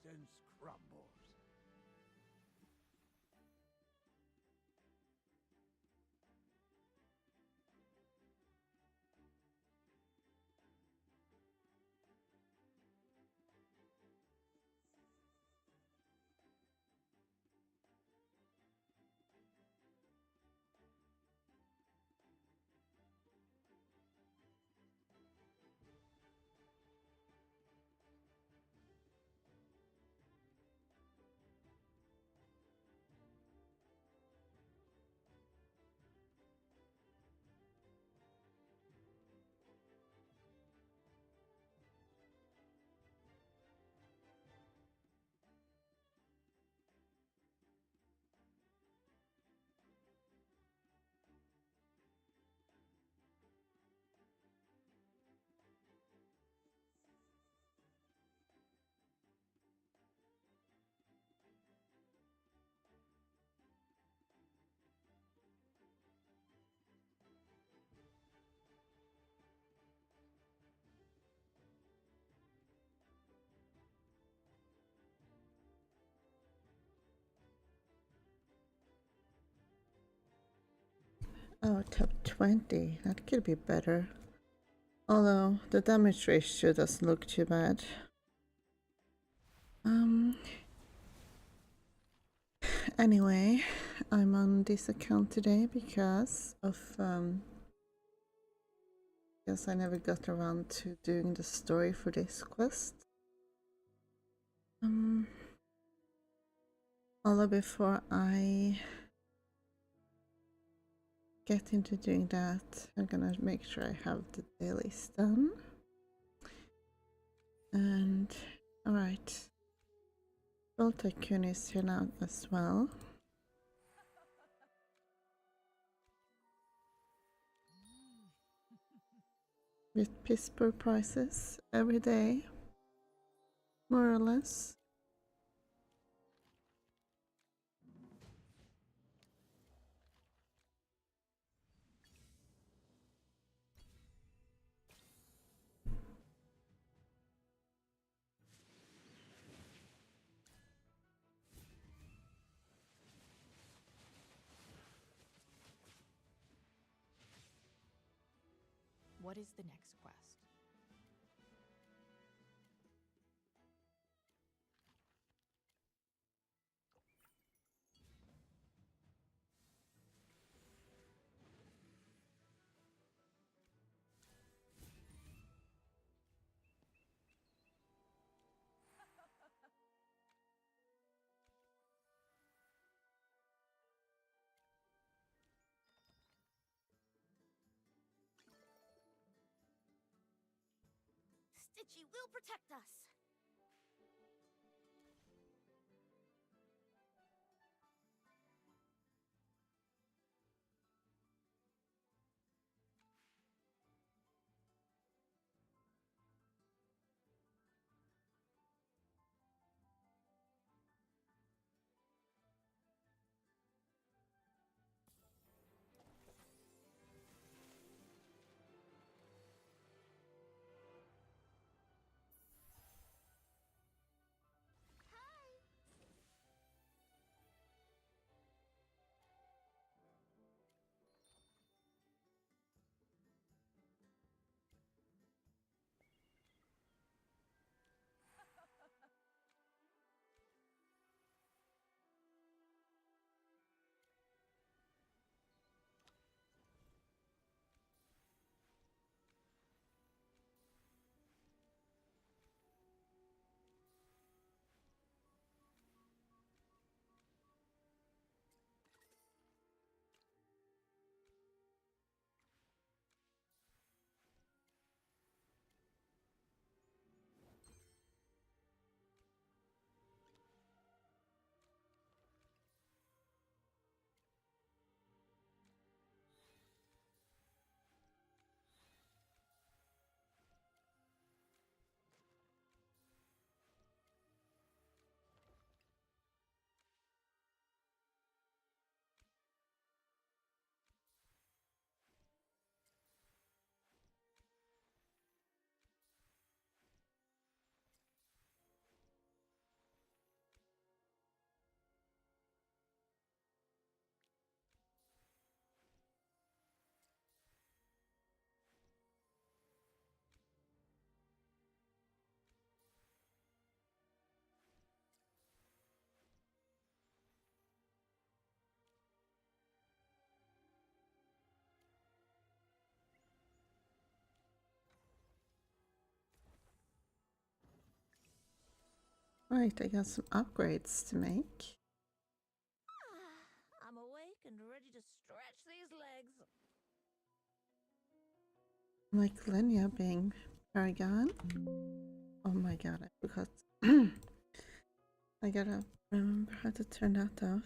resistance crumbles. Oh, top 20. That could be better. Although the damage ratio doesn't look too bad. Anyway, I'm on this account today because of because I never got around to doing the story for this quest. Although before I get into doing that, I'm gonna make sure I have the dailies done. And alright, Gold Tycoon is here now as well. With piss poor prices every day, more or less. What is the next quest? Stitchy will protect us. Right, I got some upgrades to make. I'm awake and ready to stretch these legs. Like Linnea being Paragon. Oh my god, I forgot. I gotta remember how to turn that off.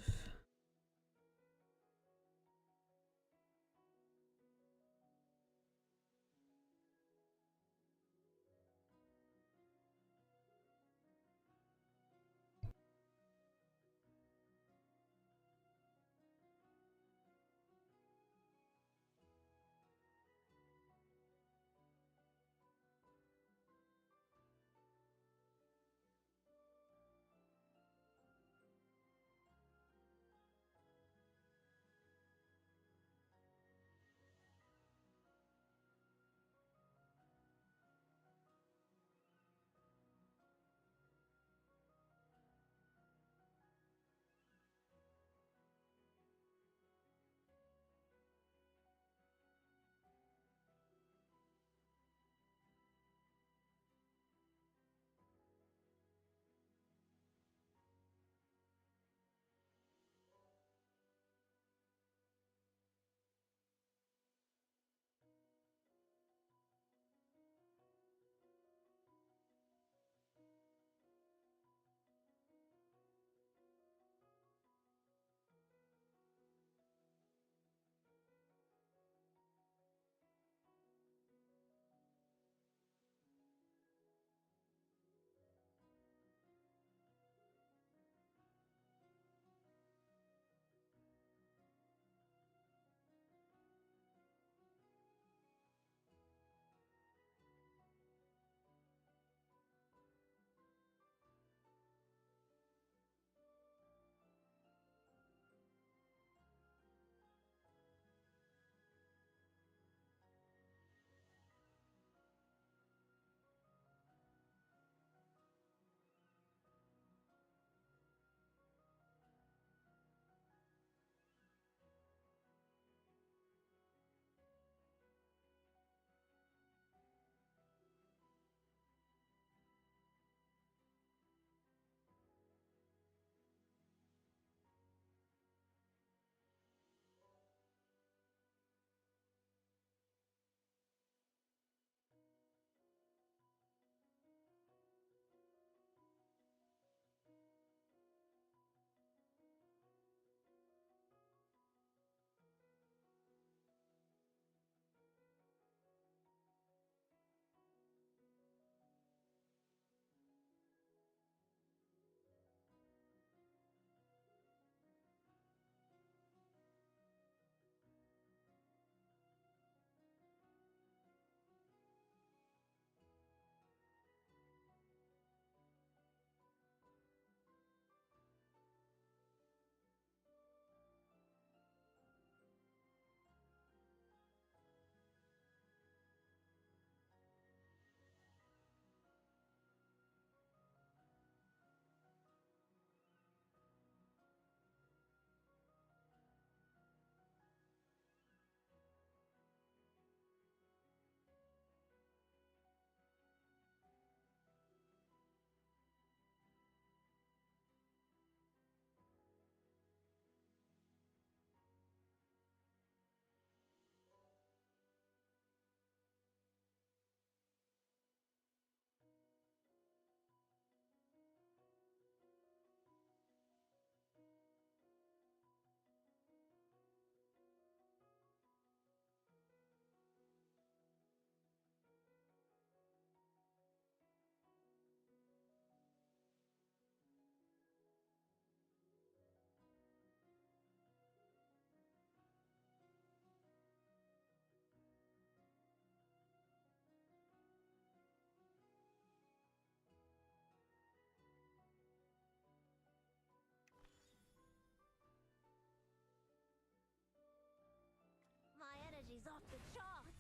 My energy's off the charts.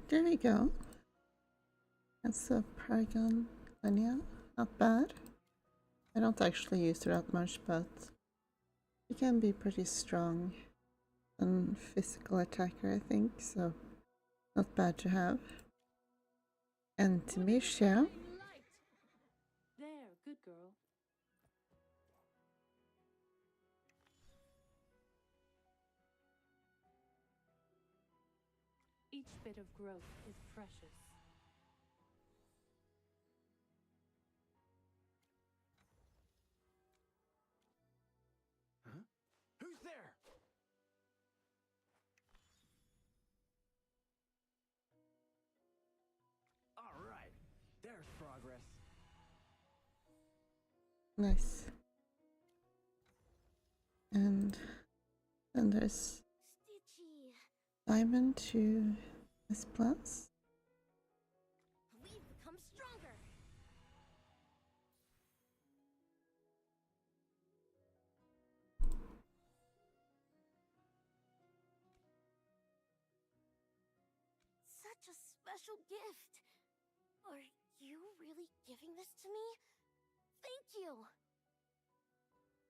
There we go. That's a Paragon Linnea. Not bad. I don't actually use her that much, but she can be pretty strong and physical attacker, I think, so not bad to have. And Tamisha. There, good girl. Each bit of growth is precious. Huh? Who's there? All right, there's progress. Nice. And then there's Stitchy. Diamond to S plus. We've become stronger. Such a special gift. Are you really giving this to me? Thank you.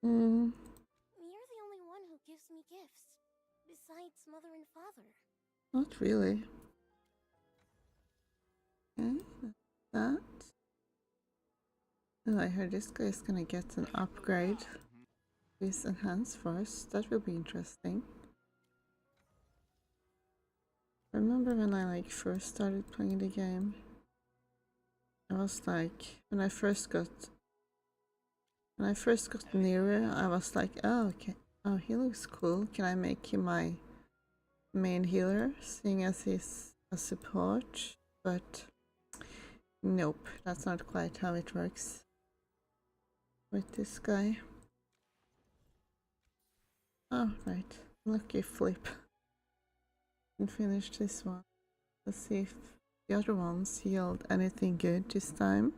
You're the only one who gives me gifts, besides mother and father. Not really. Okay, that. Oh, I heard this guy is gonna get an upgrade with enhanced first. That will be interesting. Remember when I first started playing the game? I was like, when I first got Nero, I was like, oh okay, oh he looks cool. Can I make him my main healer, seeing as he's a support? But nope, that's not quite how it works with this guy. Oh right, lucky flip. And finish this one. Let's see if the other ones yield anything good this time.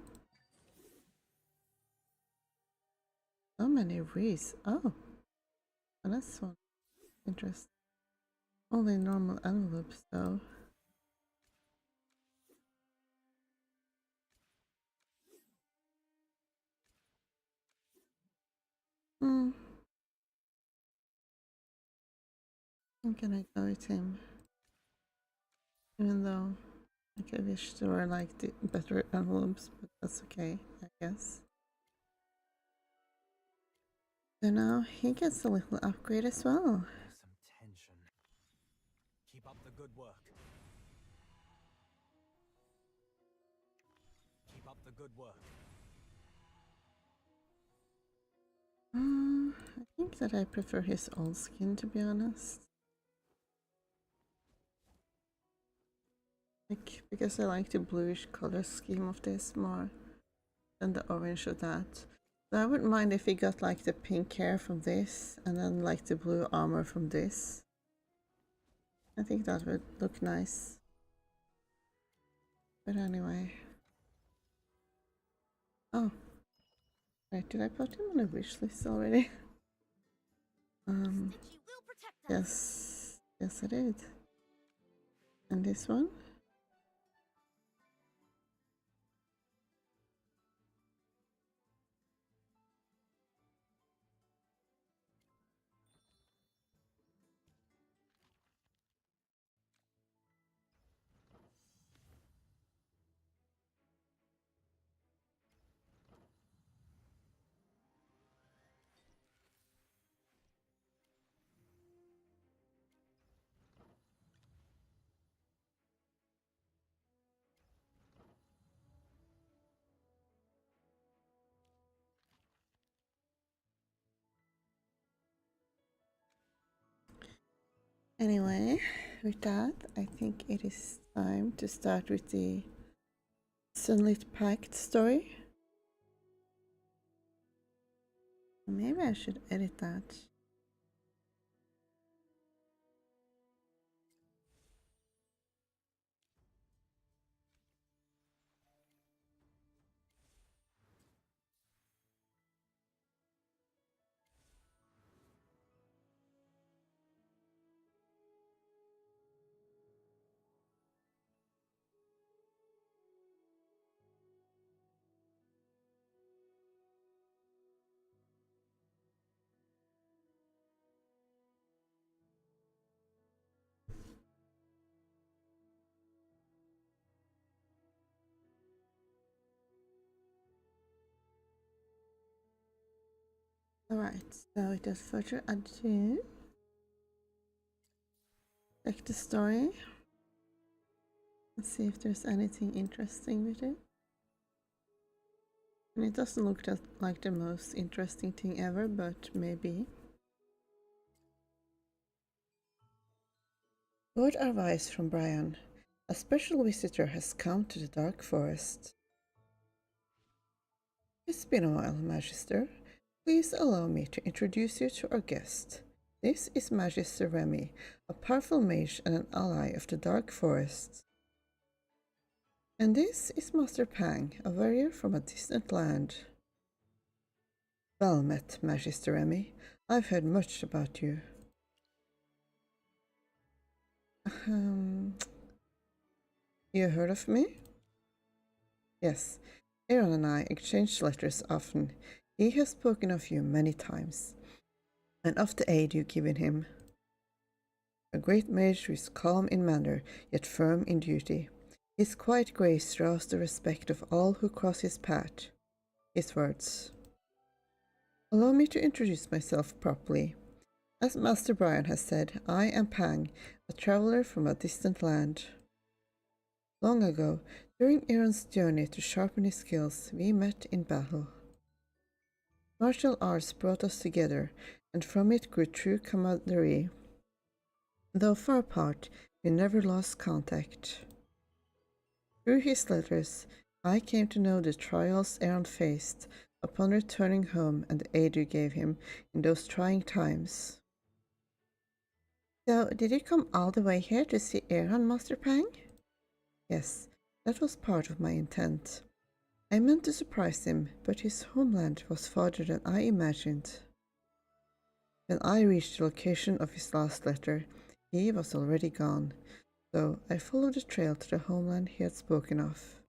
So many Reese. Oh, that's one. Interesting. Only normal envelopes though. I'm gonna go with him. Even though I wish there were the better envelopes, but that's okay, I guess. So now he gets a little upgrade as well. There's some tension. Keep up the good work. Keep up the good work. I think that I prefer his old skin, to be honest. Because I like the bluish color scheme of this more than the orange of that. So I wouldn't mind if he got the pink hair from this and then the blue armor from this. I think that would look nice. But anyway. Oh. Right, did I put him on a wish list already? Stitchy will protect us. Yes. Yes I did. And this one? Anyway, with that, I think it is time to start with the Sunlit Pact story. Maybe I should edit that. Alright, so without further ado, check the story and see if there's anything interesting with it. And it doesn't look like the most interesting thing ever, but maybe. Word arrives from Brian. A special visitor has come to the Dark Forest. It's been a while, Magister. Please allow me to introduce you to our guest. This is Magister Remy, a powerful mage and an ally of the Dark Forest. And this is Master Pang, a warrior from a distant land. Well met, Magister Remy. I've heard much about you. You heard of me? Yes, Aaron and I exchange letters often. He has spoken of you many times, and of the aid you've given him. A great mage who is calm in manner, yet firm in duty. His quiet grace draws the respect of all who cross his path. His words. Allow me to introduce myself properly. As Master Brian has said, I am Pang, a traveler from a distant land. Long ago, during Aaron's journey to sharpen his skills, we met in battle. Martial arts brought us together, and from it grew true camaraderie. Though far apart, we never lost contact. Through his letters, I came to know the trials Aaron faced upon returning home and the aid you gave him in those trying times. So, did you come all the way here to see Aaron, Master Pang? Yes, that was part of my intent. I meant to surprise him, but his homeland was farther than I imagined. When I reached the location of his last letter, he was already gone, so I followed the trail to the homeland he had spoken of.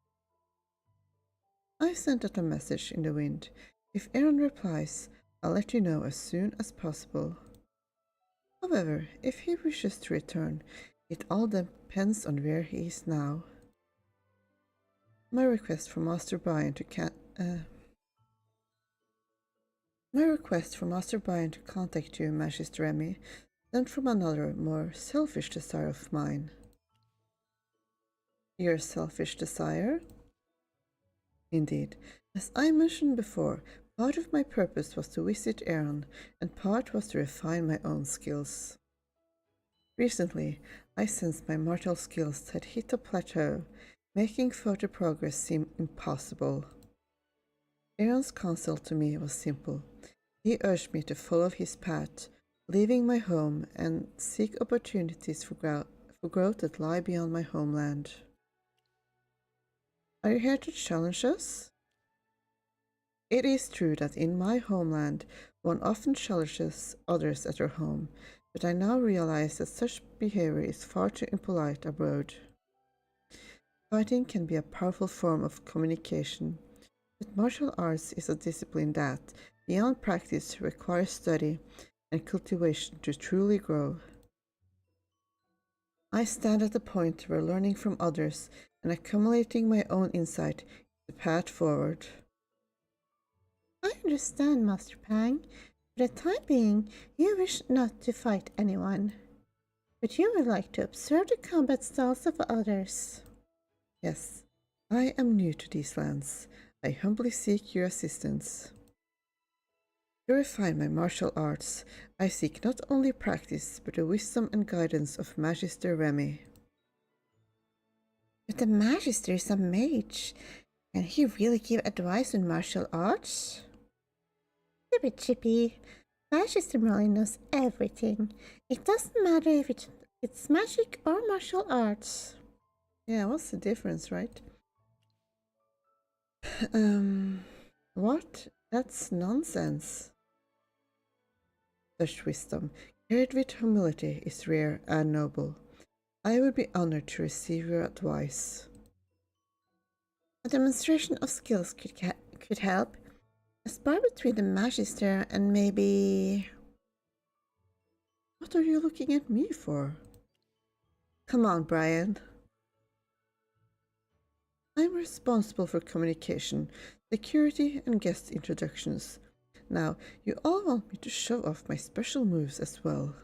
I sent out a message in the wind. If Aaron replies, I'll let you know as soon as possible. However, if he wishes to return, it all depends on where he is now. My request for Master Brian to contact you, Magister Remy, stemmed from another, more selfish desire of mine. Your selfish desire? Indeed. As I mentioned before, part of my purpose was to visit Aaron, and part was to refine my own skills. Recently, I sensed my martial skills had hit a plateau, making further progress seem impossible. Aaron's counsel to me was simple. He urged me to follow his path, leaving my home and seek opportunities for growth that lie beyond my homeland. Are you here to challenge us? It is true that in my homeland, one often challenges others at their home, but I now realize that such behavior is far too impolite abroad. Fighting can be a powerful form of communication, but martial arts is a discipline that, beyond practice, requires study and cultivation to truly grow. I stand at a point where learning from others and accumulating my own insight is the path forward. I understand, Master Pang. For the time being, you wish not to fight anyone, but you would like to observe the combat styles of others. Yes, I am new to these lands. I humbly seek your assistance. To refine my martial arts, I seek not only practice, but the wisdom and guidance of Magister Remy. But the Magister is a mage. Can he really give advice on martial arts? A bit chippy. Magister Merlin knows everything. It doesn't matter if it's magic or martial arts. Yeah, what's the difference, right? What? That's nonsense. Such wisdom, carried with humility, is rare and noble. I would be honored to receive your advice. A demonstration of skills could help. A spar between the Magister and maybe... What are you looking at me for? Come on, Brian. I'm responsible for communication, security, and guest introductions. Now, you all want me to show off my special moves as well.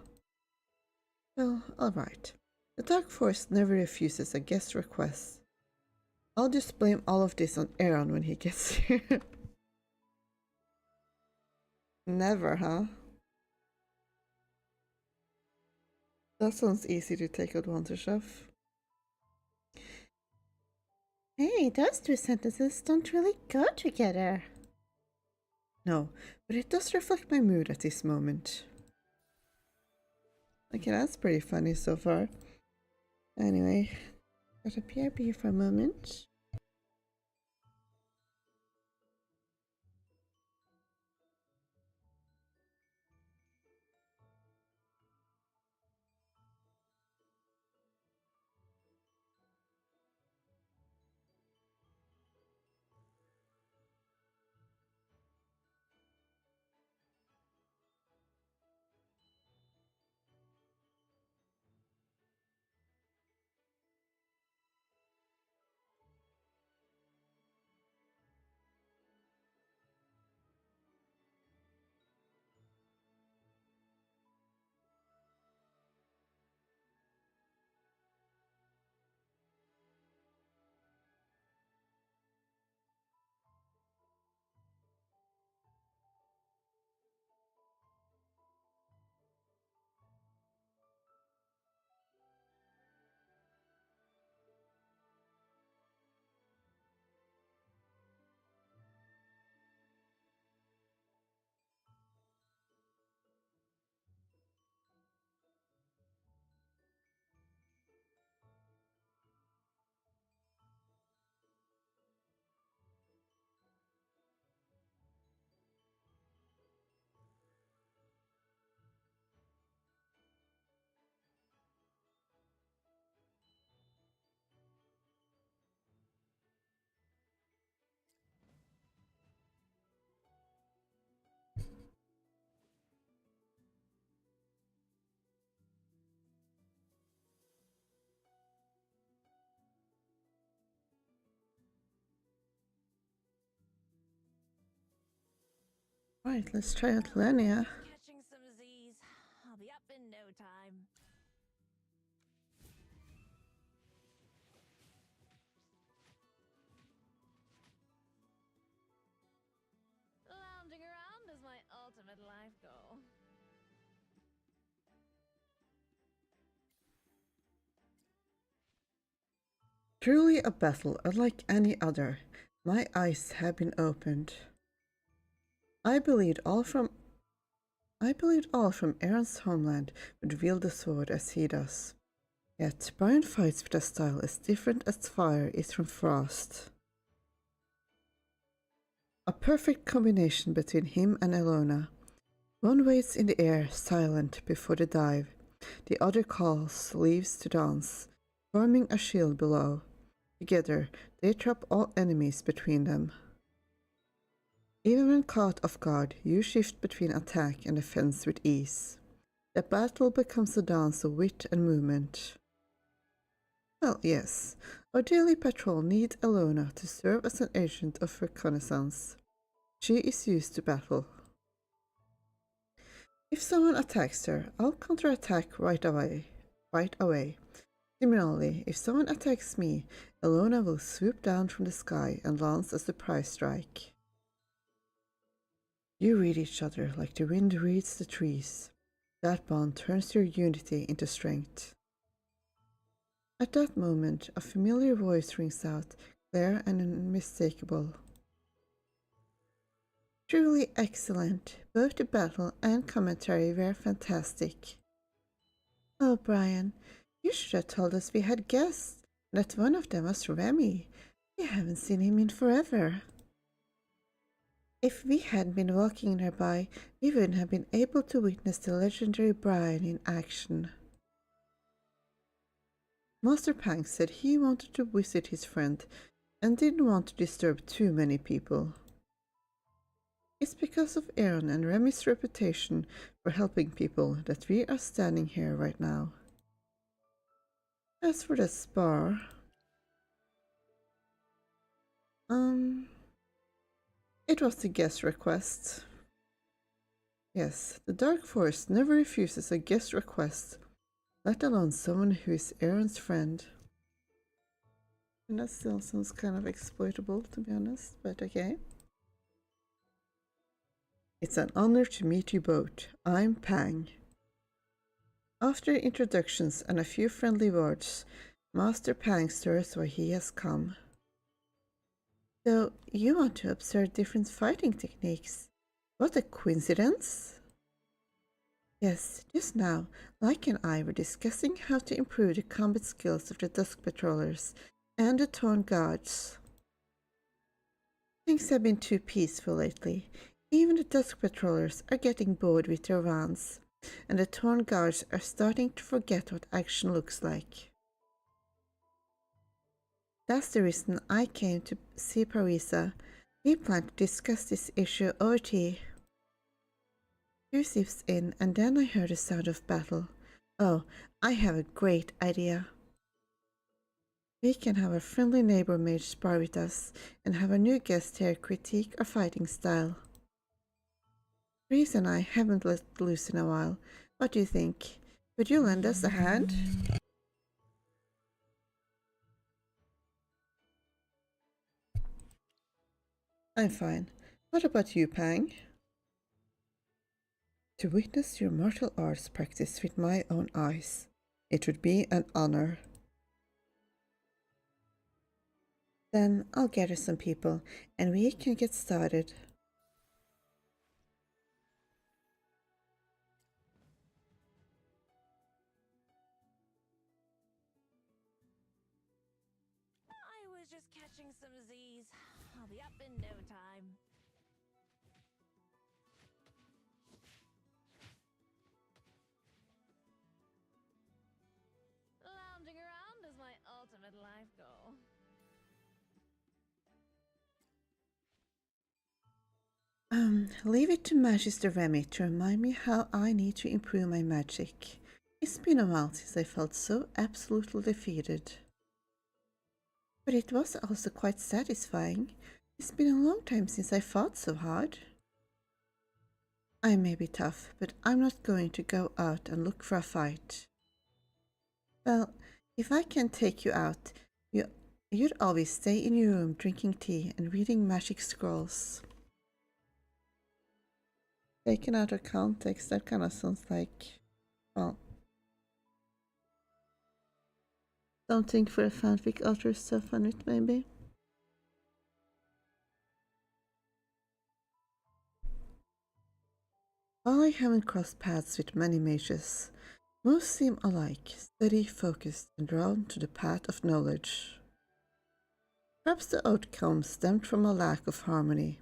Well, alright. The Dark Force never refuses a guest request. I'll just blame all of this on Aaron when he gets here. Never, huh? That sounds easy to take advantage of. Hey, those two sentences don't really go together. No, but it does reflect my mood at this moment. Okay, that's pretty funny so far. Anyway, got a PRP for a moment. Right, let's try out Lenia. Catching some Z's. I'll be up in no time. Lounging around is my ultimate life goal. Truly a battle unlike any other. My eyes have been opened. I believed all from Aaron's homeland would wield the sword as he does. Yet Brian fights with a style as different as fire is from frost. A perfect combination between him and Elona. One waits in the air, silent before the dive. The other calls leaves to dance, forming a shield below. Together, they trap all enemies between them. Even when caught off guard, you shift between attack and defense with ease. The battle becomes a dance of wit and movement. Well, yes, our daily patrol needs Elona to serve as an agent of reconnaissance. She is used to battle. If someone attacks her, I'll counterattack right away. Similarly, if someone attacks me, Elona will swoop down from the sky and launch a surprise strike. You read each other like the wind reads the trees. That bond turns your unity into strength. At that moment, a familiar voice rings out, clear and unmistakable. Truly excellent. Both the battle and commentary were fantastic. Oh, Brian, you should have told us we had guests, that one of them was Remy. We haven't seen him in forever. If we had been walking nearby, we wouldn't have been able to witness the legendary Brian in action. Master Pact said he wanted to visit his friend and didn't want to disturb too many people. It's because of Aaron and Remy's reputation for helping people that we are standing here right now. As for the spar, it was the guest request. Yes, the Dark Force never refuses a guest request, let alone someone who is Aaron's friend. And that still sounds kind of exploitable, to be honest, but okay. It's an honor to meet you both. I'm Pang. After introductions and a few friendly words, Master Pang stirs where he has come. So, you want to observe different fighting techniques? What a coincidence! Yes, just now, Like and I were discussing how to improve the combat skills of the Dusk Patrollers and the Torn Guards. Things have been too peaceful lately. Even the Dusk Patrollers are getting bored with their rounds, and the Torn Guards are starting to forget what action looks like. That's the reason I came to see Parisa. We plan to discuss this issue over tea. Few sips in, and then I heard the sound of battle. Oh, I have a great idea. We can have a friendly neighbor mage spar with us, and have a new guest here critique our fighting style. Reese and I haven't let loose in a while. What do you think? Would you lend us a hand? I'm fine. What about you, Pang? To witness your martial arts practice with my own eyes. It would be an honor. Then I'll gather some people, and we can get started. I was just catching some Z's. I'll be up in no time. Lounging around is my ultimate life goal. Leave it to Magister Remy to remind me how I need to improve my magic. It's been a while since I felt so absolutely defeated. But it was also quite satisfying. It's been a long time since I fought so hard. I may be tough, but I'm not going to go out and look for a fight. Well, if I can take you out, you'd always stay in your room drinking tea and reading magic scrolls. Taken out of context, that kind of sounds like, well, something for a fanfic author stuff on it, maybe. While I haven't crossed paths with many mages, most seem alike, steady, focused, and drawn to the path of knowledge. Perhaps the outcome stemmed from a lack of harmony.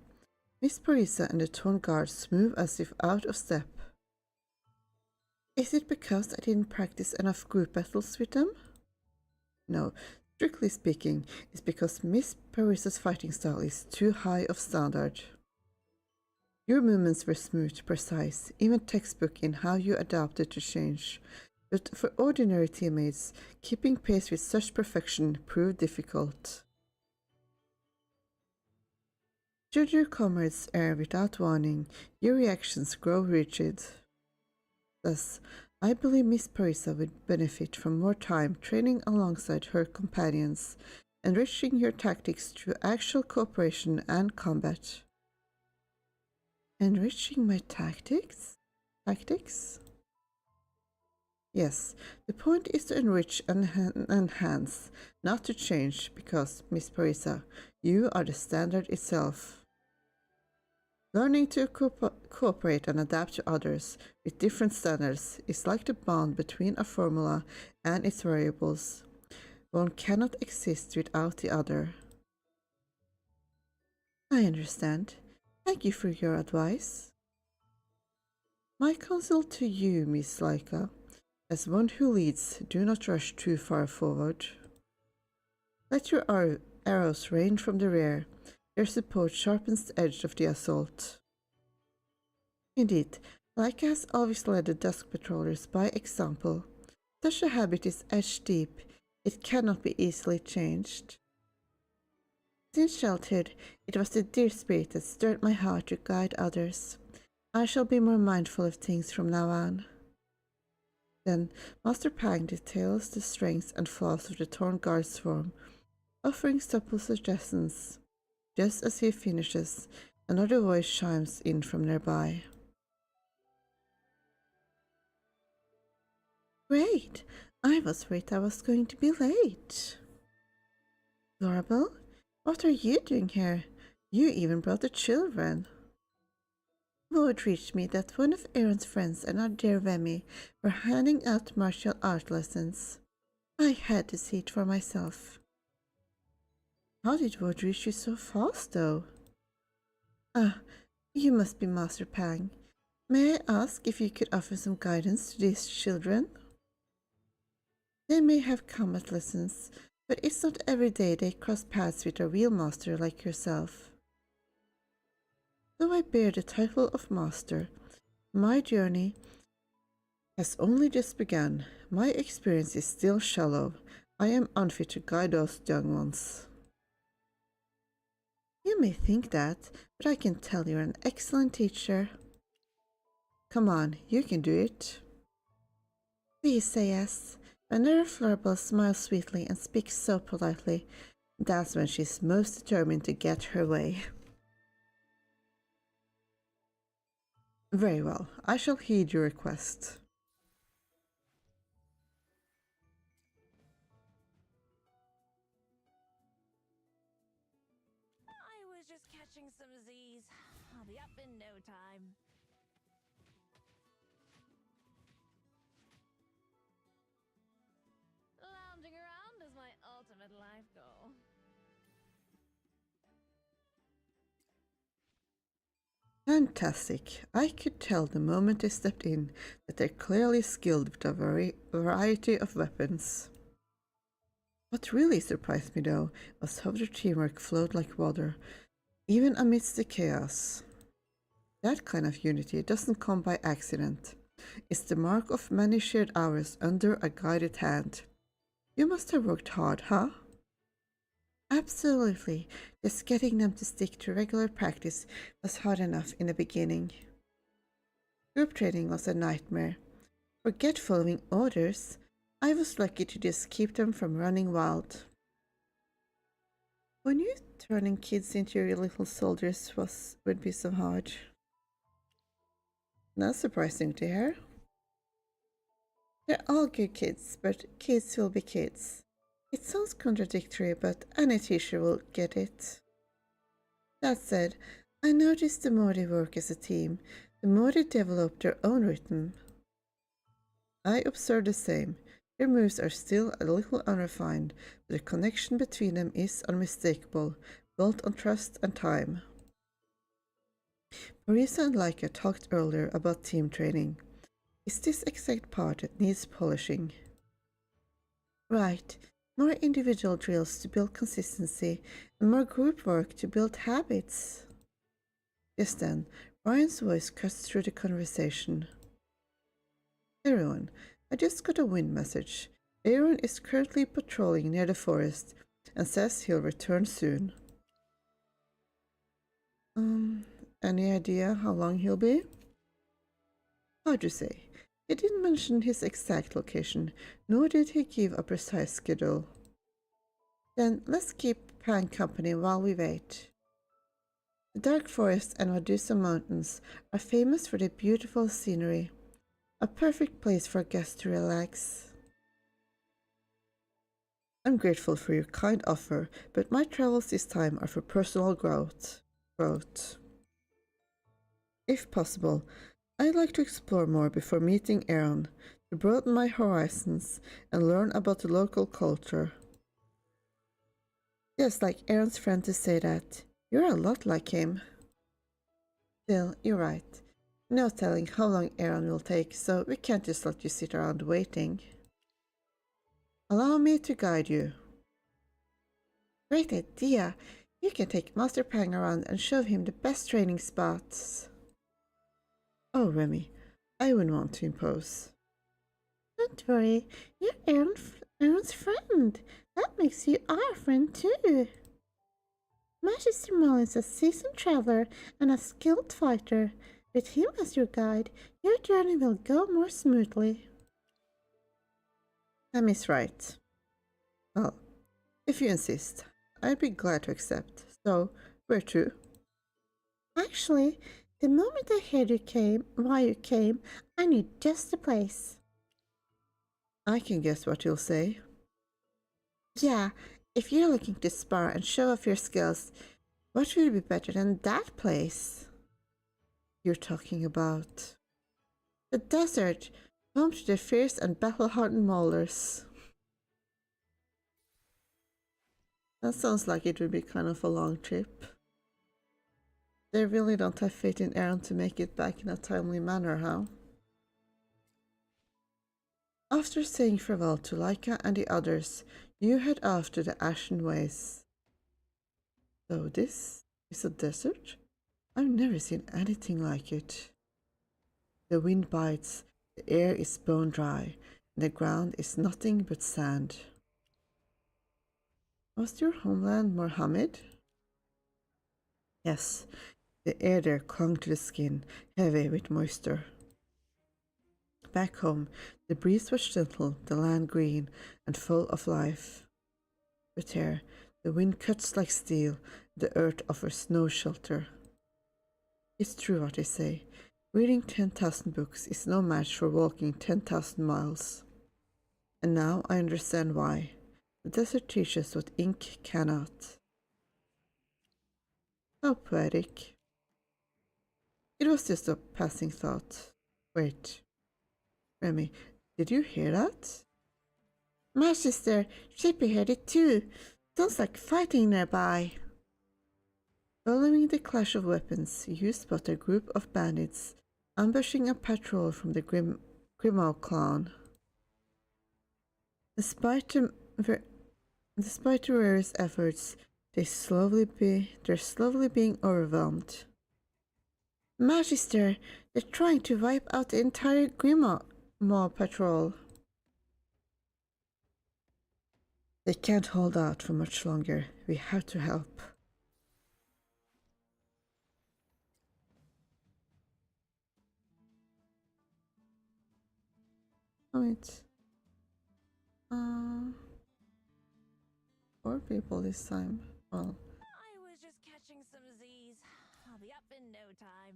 Miss Parisa and the Torn Guards move as if out of step. Is it because I didn't practice enough group battles with them? No, strictly speaking, it's because Miss Parisa's fighting style is too high of standard. Your movements were smooth, precise, even textbook in how you adapted to change. But for ordinary teammates, keeping pace with such perfection proved difficult. Should your comrades err without warning, your reactions grow rigid. Thus, I believe Miss Parisa would benefit from more time training alongside her companions, enriching your tactics through actual cooperation and combat. Enriching my tactics? Tactics? Yes, the point is to enrich and enhance, not to change, because, Miss Parisa, you are the standard itself. Learning to cooperate and adapt to others with different standards is like the bond between a formula and its variables. One cannot exist without the other. I understand. Thank you for your advice. My counsel to you, Miss Laika, as one who leads, do not rush too far forward. Let your arrows rain from the rear. Their support sharpens the edge of the assault. Indeed, Laika has always led the Dusk Patrollers by example. Such a habit is edge deep, it cannot be easily changed. Since childhood, it was the dear spirit that stirred my heart to guide others. I shall be more mindful of things from now on. Then Master Pact details the strengths and flaws of the Torn Guard swarm, offering supple suggestions. Just as he finishes, another voice chimes in from nearby. Great! I was worried I was going to be late. Lorabelle, what are you doing here? You even brought the children. Word reached me that one of Aaron's friends and our dear Remy were handing out martial art lessons. I had to see it for myself. How did word reach you so fast, though? Ah, you must be Master Pang. May I ask if you could offer some guidance to these children? They may have combat lessons, but it's not every day they cross paths with a real master like yourself. Though I bear the title of master, my journey has only just begun. My experience is still shallow. I am unfit to guide those young ones. You may think that, but I can tell you're an excellent teacher. Come on, you can do it. Please say yes. Whenever Florabelle smiles sweetly and speaks so politely, that's when she's most determined to get her way. Very well, I shall heed your request. I was just catching some Z's. I'll be up in no time. Lounging around is my ultimate life goal. Fantastic. I could tell the moment they stepped in that they're clearly skilled with a variety of weapons. What really surprised me, though, was how their teamwork flowed like water, even amidst the chaos. That kind of unity doesn't come by accident. It's the mark of many shared hours under a guided hand. You must have worked hard, huh? Absolutely. Just getting them to stick to regular practice was hard enough in the beginning. Group training was a nightmare. Forget following orders. I was lucky to just keep them from running wild. Who knew turning kids into your little soldiers would be so hard? Not surprising to hear. They're all good kids, but kids will be kids. It sounds contradictory, but any teacher will get it. That said, I noticed the more they work as a team, the more they develop their own rhythm. I observe the same. Their moves are still a little unrefined, but the connection between them is unmistakable, built on trust and time. Marisa and Laika talked earlier about team training. It's this exact part that needs polishing. Right. More individual drills to build consistency, and more group work to build habits. Just then, Brian's voice cuts through the conversation. Everyone, I just got a wind message. Aaron is currently patrolling near the forest and says he'll return soon. Any idea how long he'll be? Hard to say. He didn't mention his exact location, nor did he give a precise schedule. Then let's keep Pan company while we wait. The dark forest and Medusa Mountains are famous for their beautiful scenery, a perfect place for guests to relax. I'm grateful for your kind offer, but my travels this time are for personal growth. If possible, I'd like to explore more before meeting Aaron, to broaden my horizons and learn about the local culture. Just like Aaron's friend to say that. You're a lot like him. Still, you're right. No telling how long Aaron will take, so we can't just let you sit around waiting. Allow me to guide you. Great idea! You can take Master Pang around and show him the best training spots. Oh, Remy, I wouldn't want to impose. Don't worry, you're Aaron's friend. That makes you our friend too. Magister Mullin's a seasoned traveler and a skilled fighter. With him as your guide, your journey will go more smoothly. Emmy's right. Well, if you insist, I'd be glad to accept. So, where to? Actually, the moment I heard why you came, I knew just the place. I can guess what you'll say. Yeah, if you're looking to spar and show off your skills, what would be better than that place? You're talking about the desert, home to the fierce and battle-hardened maulers. That sounds like it would be kind of a long trip. They really don't have faith in Aaron to make it back in a timely manner, huh? After saying farewell to Laika and the others, you head off to the Ashen Ways. So this is a desert? I've never seen anything like it. The wind bites, the air is bone dry, and the ground is nothing but sand. Was your homeland Mohammed? Yes, the air there clung to the skin, heavy with moisture. Back home, the breeze was gentle, the land green and full of life. But here, the wind cuts like steel, the earth offers no shelter. It's true what they say. Reading 10,000 books is no match for walking 10,000 miles. And now I understand why. The desert teaches what ink cannot. How poetic. It was just a passing thought. Wait. Remy, did you hear that? My sister, Shippy heard it too. Sounds like fighting nearby. Following the clash of weapons, you spot a group of bandits ambushing a patrol from the Grimaud clan. Despite the various efforts, they're slowly being overwhelmed. Magister, they're trying to wipe out the entire Grimaud patrol. They can't hold out for much longer. We have to help. Wait. 4 people this time. Well. I was just catching some Z's. I'll be up in no time.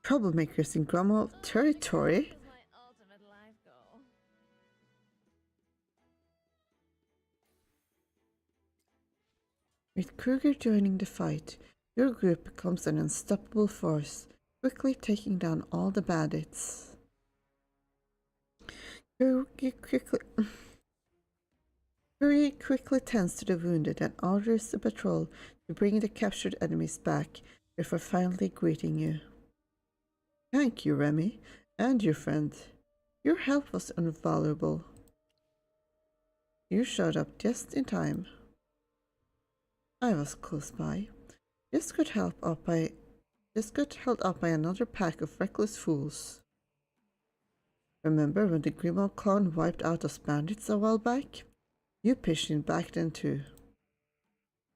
Troublemakers in Grimaud territory? Was my ultimate life goal. With Kruger joining the fight, your group becomes an unstoppable force, quickly taking down all the bandits. Kruger quickly tends to the wounded and orders the patrol to bring the captured enemies back before finally greeting you. Thank you, Remy, and your friend. Your help was invaluable. You showed up just in time. I was close by. Just got held up by another pack of reckless fools. Remember when the Grimaud clan wiped out us bandits a while back? You pitched in back then too.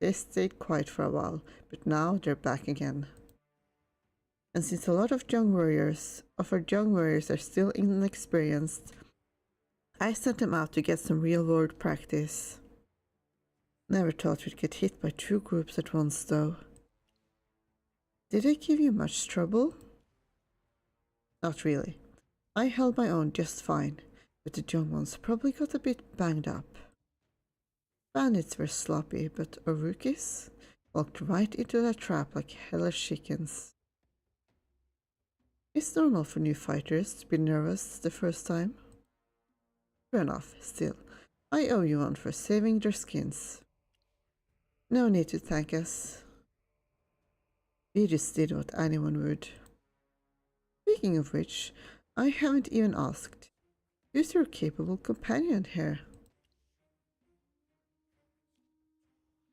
They stayed quiet for a while, but now they're back again. And since a lot of our young warriors are still inexperienced, I sent them out to get some real-world practice. Never thought we'd get hit by 2 groups at once, though. Did they give you much trouble? Not really. I held my own just fine, but the young ones probably got a bit banged up. Bandits were sloppy, but Orukis walked right into their trap like hellish chickens. It's normal for new fighters to be nervous the first time. Fair enough, still, I owe you one for saving their skins. No need to thank us. We just did what anyone would. Speaking of which, I haven't even asked. Who's your capable companion here?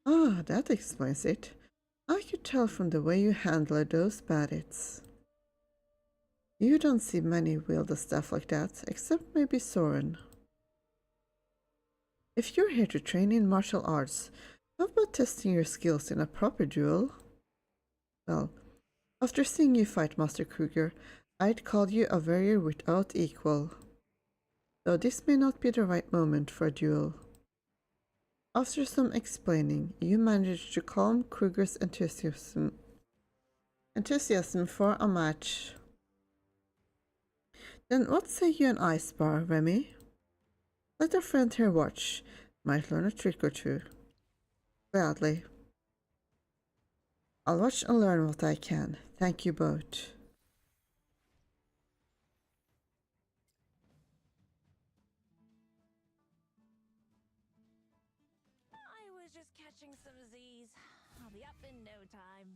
Ah, that explains it. I could tell from the way you handle those bandits. You don't see many wield a staff like that, except maybe Soren. If you're here to train in martial arts, then you should know the ropes. But I can tell from the way you handle those bandits. You don't see many wield a staff like that, except maybe Soren. If you're here to train in martial arts, then you should know the ropes. How about testing your skills in a proper duel? Well, after seeing you fight Master Kruger, I'd call you a warrior without equal. Though this may not be the right moment for a duel. After some explaining, you managed to calm Kruger's enthusiasm for a match. Then what say you and I spar, Remy? Let our friend here watch. Might learn a trick or two. Gladly. I'll watch and learn what I can. Thank you both. I was just catching some Z's. I'll be up in no time.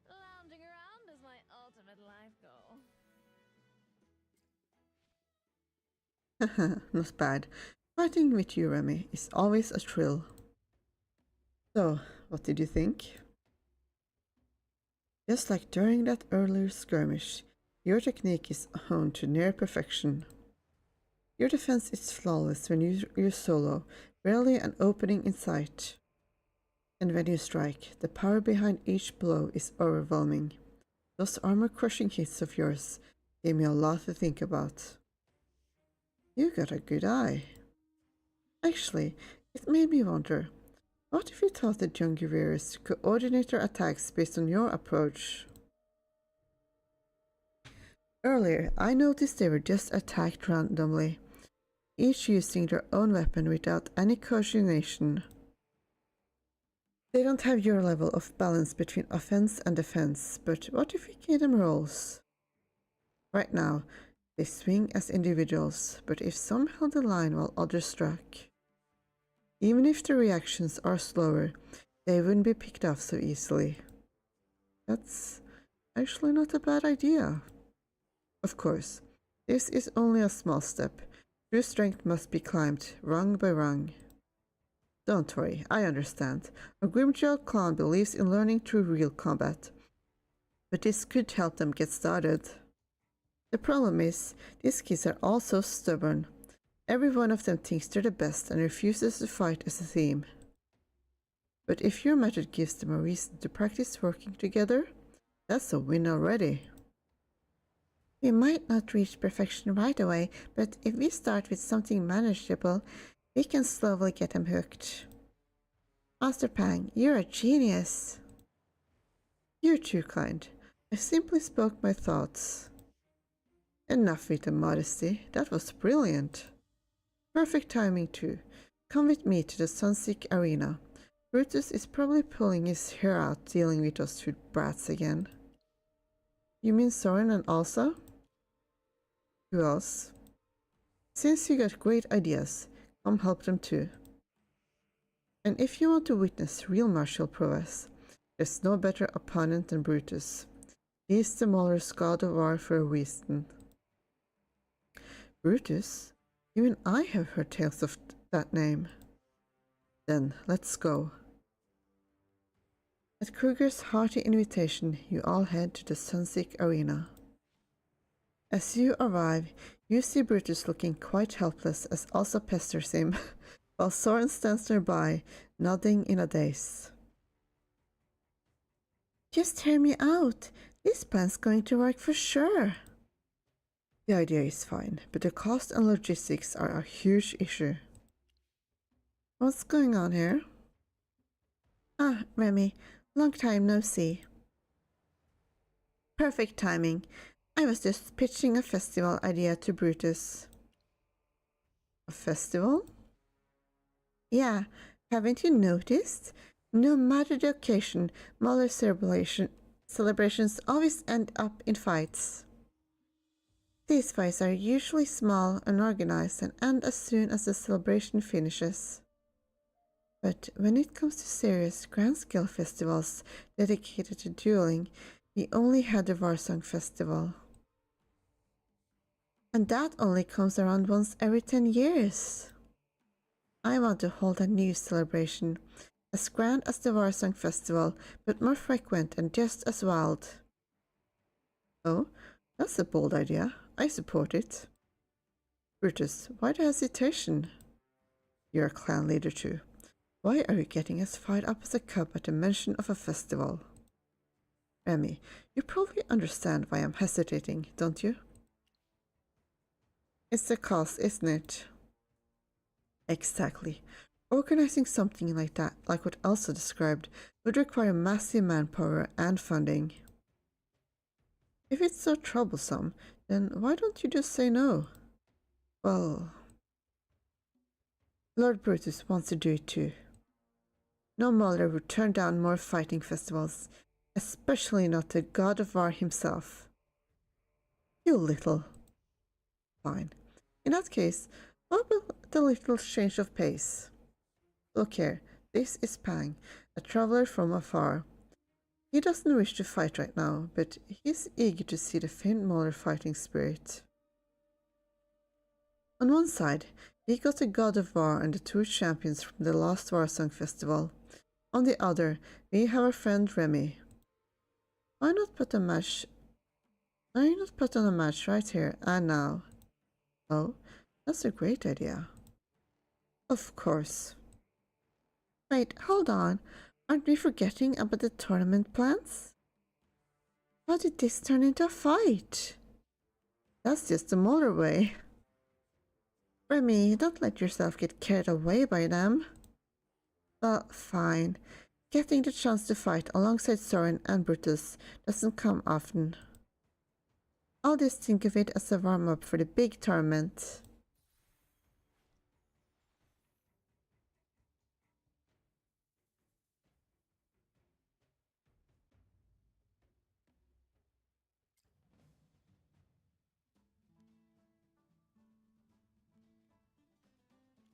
Lounging around is my ultimate life goal. Not bad. Fighting with you, Remy, is always a thrill. So, what did you think? Just like during that earlier skirmish, your technique is honed to near perfection. Your defense is flawless when you're solo, rarely an opening in sight. And when you strike, the power behind each blow is overwhelming. Those armor-crushing hits of yours gave me a lot to think about. You got a good eye. Actually, it made me wonder, what if you taught the younger warriors to coordinate their attacks based on your approach? Earlier, I noticed they were just attacked randomly, each using their own weapon without any coordination. They don't have your level of balance between offense and defense, but what if we gave them roles? Right now, they swing as individuals, but if some held the line while others struck, even if the reactions are slower, they wouldn't be picked off so easily. That's actually not a bad idea. Of course, this is only a small step. True strength must be climbed, rung by rung. Don't worry, I understand. Our Grimjaw clan believes in learning through real combat, but this could help them get started. The problem is, these kids are all so stubborn. Every one of them thinks they're the best and refuses to fight as a team. But if your method gives them a reason to practice working together, that's a win already. We might not reach perfection right away, but if we start with something manageable, we can slowly get them hooked. Master Pang, you're a genius. You're too kind. I simply spoke my thoughts. Enough with the modesty. That was brilliant. Perfect timing too. Come with me to the Sunlit arena. Brutus is probably pulling his hair out dealing with those two brats again. You mean Soren and Elsa? Who else? Since you got great ideas, come help them too. And if you want to witness real martial prowess, there's no better opponent than Brutus. He's the Mauler's god of war for a reason. Brutus? Even I have heard tales of that name. Then, let's go. At Kruger's hearty invitation, you all head to the Sunlit arena. As you arrive, you see Brutus looking quite helpless as Elsa pesters him, while Soren stands nearby, nodding in a daze. Just hear me out. This plan's going to work for sure. The idea is fine, but the cost and logistics are a huge issue. What's going on here? Ah, Remy, long time no see. Perfect timing. I was just pitching a festival idea to Brutus. A festival? Yeah, haven't you noticed? No matter the occasion, Mahler celebrations always end up in fights. These fights are usually small, unorganized, and end as soon as the celebration finishes. But when it comes to serious grand-scale festivals dedicated to dueling, we only had the Warsong Festival. And that only comes around once every 10 years. I want to hold a new celebration, as grand as the Warsong Festival, but more frequent and just as wild. Oh, That's a bold idea. I support it. Brutus, why the hesitation? You're a clan leader too. Why are you getting as fired up as a cub at the mention of a festival? Remy, you probably understand why I'm hesitating, don't you? It's the cost, isn't it? Exactly. Organizing something like that, like what Elsa described, would require massive manpower and funding. If it's so troublesome, then why don't you just say no? Well, Lord Brutus wants to do it too. No Mauler would turn down more fighting festivals, especially not the God of War himself. You little. Fine. In that case, what about the little change of pace? Look here, this is Pang, a traveler from afar. He doesn't wish to fight right now, but he's eager to see the famed Mauler fighting spirit. On one side, we got the God of War and the two champions from the last Warsong Festival. On the other, we have our friend Remy. Why not put on a match right here and now? Oh, that's a great idea. Of course. Wait, hold on. Aren't we forgetting about the tournament plans? How did this turn into a fight? That's just the Mauler way. Remy, don't let yourself get carried away by them. Well, fine. Getting the chance to fight alongside Soren and Brutus doesn't come often. I'll just think of it as a warm-up for the big tournament.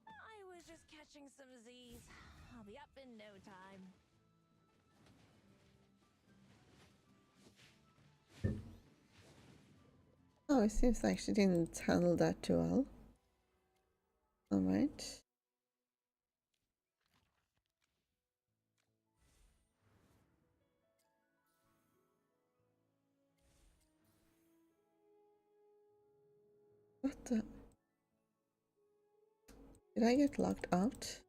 I was just catching some Z's. I'll be up in no time. Oh, it seems like she didn't handle that too well. Alright. What the? Did I get locked out?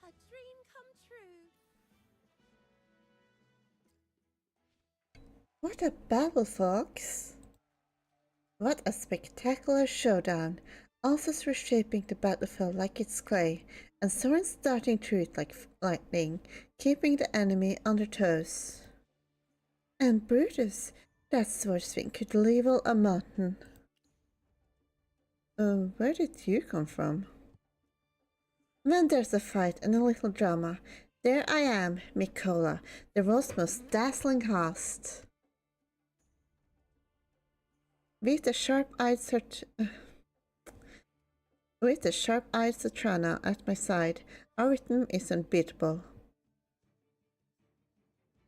A dream come true. What a battle, folks! What a spectacular showdown! Alsa's reshaping the battlefield like it's clay, and Soren's darting through it like lightning, keeping the enemy on their toes. And Brutus, that sword swing could level a mountain. Where did you come from? When there's a fight and a little drama, there I am, Mikola, the world's most dazzling host. With the sharp-eyed Satrana at my side, our rhythm is unbeatable.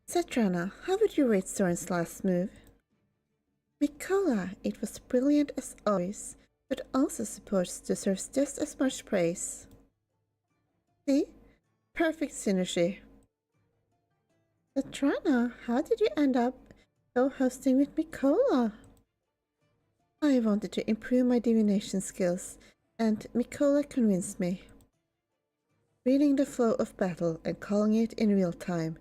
Satrana, how would you rate Soren's last move? Mikola, it was brilliant as always, but also deserves just as much praise. See? Perfect synergy. Satrana, how did you end up co-hosting with Mikola? I wanted to improve my divination skills, and Mikola convinced me. Reading the flow of battle and calling it in real time.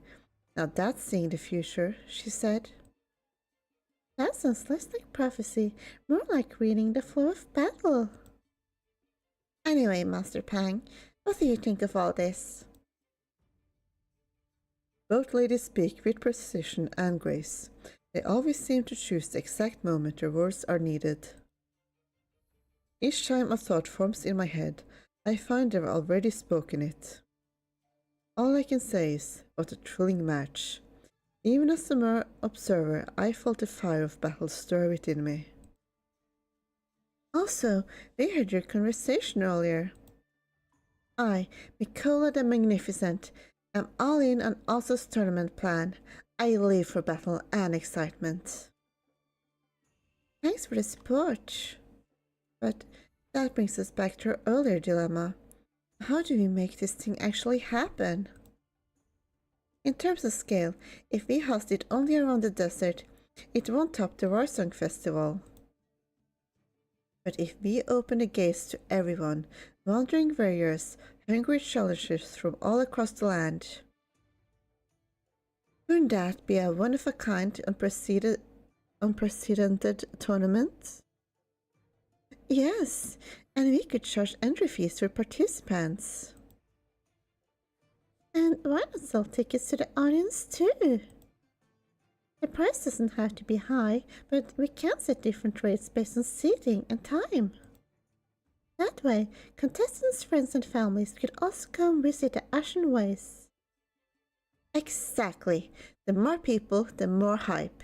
Now that's seeing the future, she said. That sounds less like prophecy, more like reading the flow of battle. Anyway, Master Pang, what do you think of all this? Both ladies speak with precision and grace. They always seem to choose the exact moment their words are needed. Each time a thought forms in my head, I find they've already spoken it. All I can say is, what a thrilling match. Even as a mere observer, I felt the fire of battle stir within me. Also, we heard your conversation earlier. I, Mikola the Magnificent, am all in on Alsa's tournament plan. I live for battle and excitement. Thanks for the support. But that brings us back to our earlier dilemma. How do we make this thing actually happen? In terms of scale, if we host it only around the desert, it won't top the Warsong Festival. But if we open the gates to everyone, wandering warriors, hungry challengers from all across the land, wouldn't that be a one-of-a-kind, unprecedented tournament? Yes, and we could charge entry fees for participants. And why not sell tickets to the audience too? The price doesn't have to be high, but we can set different rates based on seating and time. That way, contestants' friends and families could also come visit the Ashen Ways. Exactly. The more people, the more hype.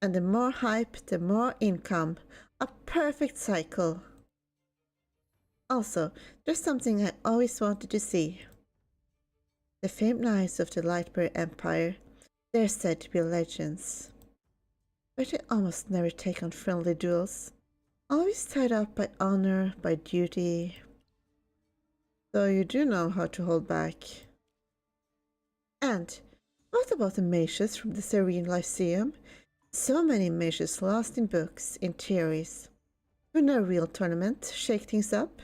And the more hype, the more income. A perfect cycle. Also, there's something I always wanted to see. The famed knights of the Lightbearer Empire, they're said to be legends. But they almost never take on friendly duels. Always tied up by honor, by duty. So you do know how to hold back. And what about the mages from the Serene Lyceum? So many mages lost in books, in theories. Wouldn't a real tournament shake things up?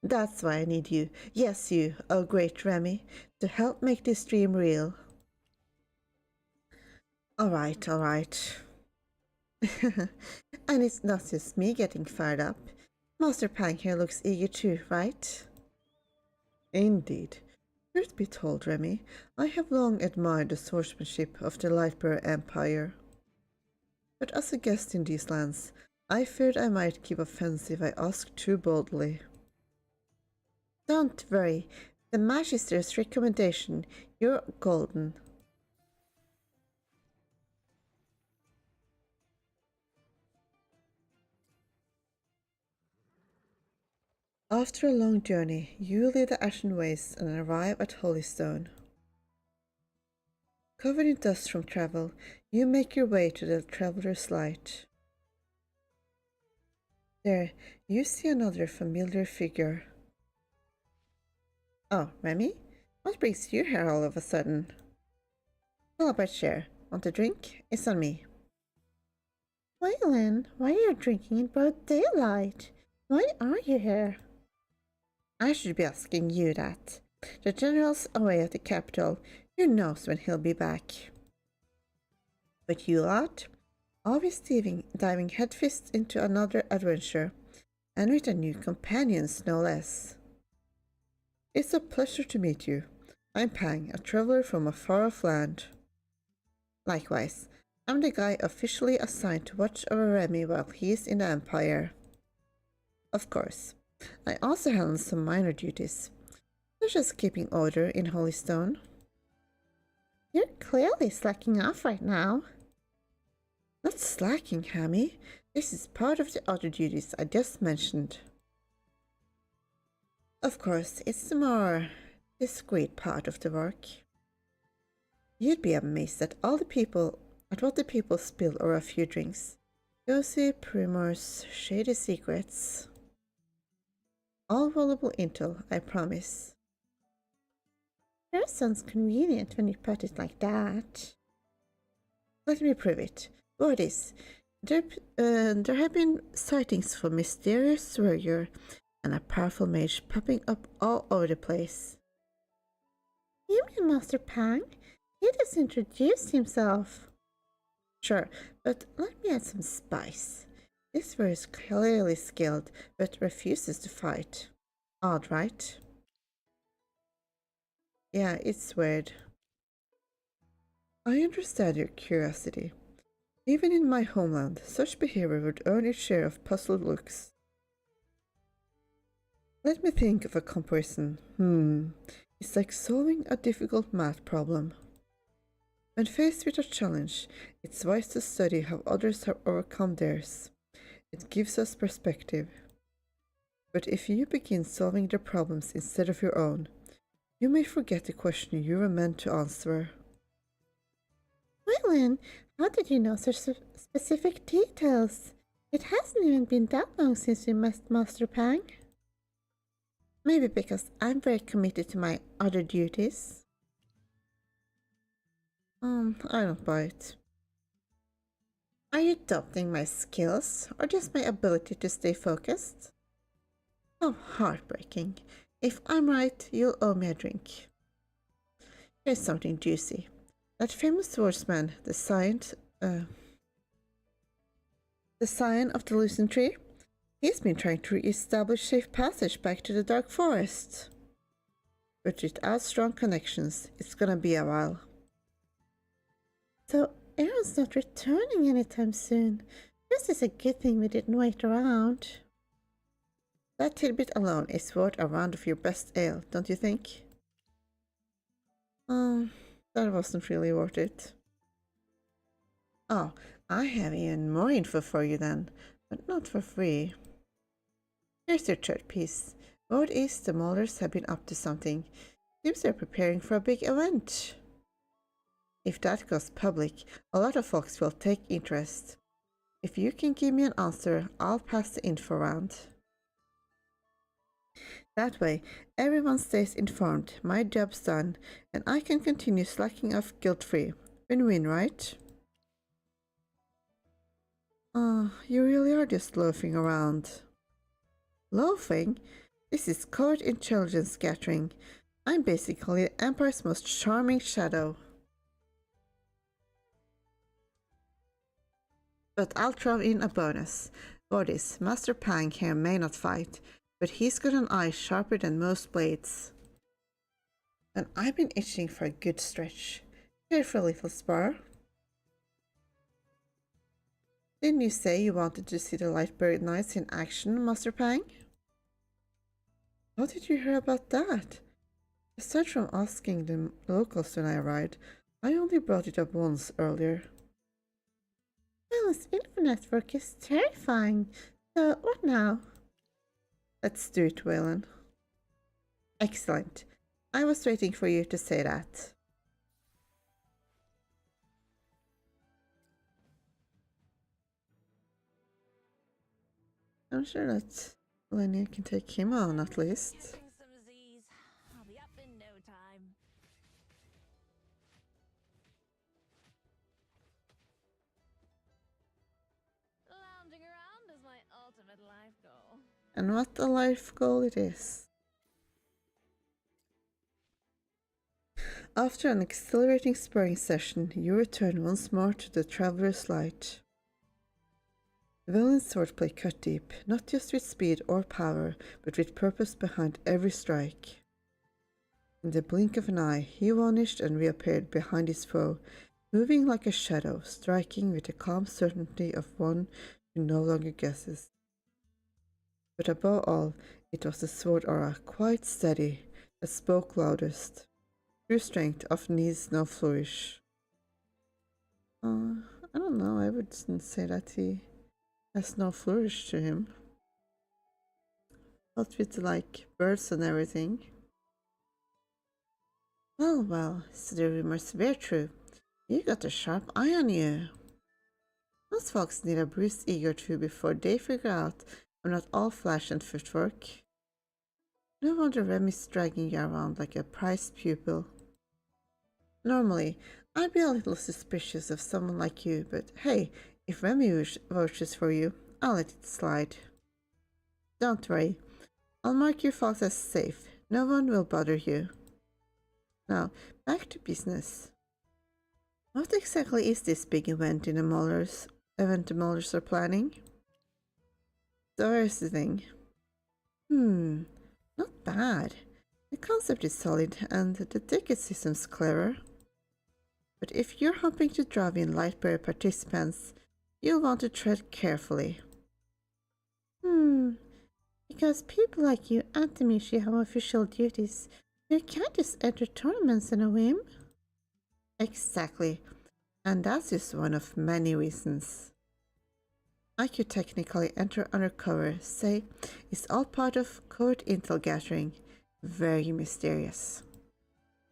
That's why I need you, yes you, oh great Remy, to help make this dream real. Alright. And it's not just me getting fired up. Master Pang here looks eager too, right? Indeed. Truth be told, Remy, I have long admired the swordsmanship of the Lightbearer Empire. But as a guest in these lands, I feared I might give offense if I asked too boldly. Don't worry, the Magister's recommendation, you're golden. After a long journey, you leave the Ashen Waste and arrive at Holystone. Covered in dust from travel, you make your way to the Traveler's Light. There, you see another familiar figure. Oh, Remy? What brings you here all of a sudden? Well, about share. Want a drink? It's on me. Waylon, why are you drinking in broad daylight? Why are you here? I should be asking you that. The general's away at the capital. Who knows when he'll be back? But you lot? Always diving headfirst into another adventure. And with a new companions, no less. It's a pleasure to meet you. I'm Pang, a traveler from a far-off land. Likewise, I'm the guy officially assigned to watch over Remy while he's in the Empire. Of course, I also handle some minor duties, such as keeping order in Holystone. You're clearly slacking off right now. Not slacking, Hammy. This is part of the other duties I just mentioned. Of course, it's the more discreet part of the work. You'd be amazed at what the people spill over a few drinks. Gossip, rumors, shady secrets. All valuable intel, I promise. That sounds convenient when you put it like that. Let me prove it. What is? There have been sightings of a mysterious warrior and a powerful mage popping up all over the place. You mean Master Pang? He just introduced himself. Sure, but let me add some spice. This warrior is clearly skilled, but refuses to fight. Odd, right? Yeah, it's weird. I understand your curiosity. Even in my homeland, such behavior would earn its share of puzzled looks. Let me think of a comparison. It's like solving a difficult math problem. When faced with a challenge, it's wise to study how others have overcome theirs. It gives us perspective. But if you begin solving their problems instead of your own, you may forget the question you were meant to answer. Waylon, how did you know such specific details? It hasn't even been that long since we met Master Pang. Maybe because I'm very committed to my other duties. I don't buy it. Are you doubting my skills or just my ability to stay focused? How heartbreaking. If I'm right, you'll owe me a drink. Here's something juicy. That famous swordsman, the Scion of the Lucent Tree, he's been trying to re-establish safe passage back to the Dark Forest. But without strong connections, it's gonna be a while. So, Aaron's not returning anytime soon. This is a good thing we didn't wait around. That tidbit alone is worth a round of your best ale, don't you think? That wasn't really worth it. Oh, I have even more info for you then, but not for free. Here's your third piece. Word is the Mulders have been up to something. Seems they're preparing for a big event. If that goes public, a lot of folks will take interest. If you can give me an answer, I'll pass the info around. That way, everyone stays informed, my job's done, and I can continue slacking off guilt-free. Win-win, right? You really are just loafing around. Loafing? This is covert intelligence scattering. I'm basically the Empire's most charming shadow. But I'll throw in a bonus. For this, Master Pang here may not fight, but he's got an eye sharper than most blades. And I've been itching for a good stretch. Here for a little spar. Didn't you say you wanted to see the Lightbird Knights in action, Master Pang? How did you hear about that? Aside from asking the locals when I arrived, I only brought it up once earlier. Well, this info network is terrifying. So, what now? Let's do it, Waylon. Excellent. I was waiting for you to say that. I'm sure that Lenia can take him on at least. Catching some Z's. I'll be up in no time. Lounging around is my ultimate life goal. And what a life goal it is. After an exhilarating sparring session, you return once more to the Traveler's Light. Valin's swordplay cut deep, not just with speed or power, but with purpose behind every strike. In the blink of an eye, he vanished and reappeared behind his foe, moving like a shadow, striking with the calm certainty of one who no longer guesses. But above all, it was the sword aura, quite steady, that spoke loudest. True strength often needs no flourish. I don't know, I wouldn't say that he has no flourish to him. Not with like birds and everything. Well, so the rumors were true. You got a sharp eye on you. Most folks need a bruised ego too before they figure out I'm not all flash and footwork. No wonder Remy's dragging you around like a prized pupil. Normally, I'd be a little suspicious of someone like you, but hey, if Remy vouches for you, I'll let it slide. Don't worry, I'll mark your faults as safe. No one will bother you. Now, back to business. What exactly is this big event the Mullers are planning? So here's the thing. Not bad. The concept is solid and the ticket system's clever. But if you're hoping to draw in Lightbearer participants, you'll want to tread carefully. Because people like you and Tamishi have official duties. You can't just enter tournaments on a whim. Exactly. And that's just one of many reasons. I could technically enter undercover, say it's all part of covert intel gathering. Very mysterious.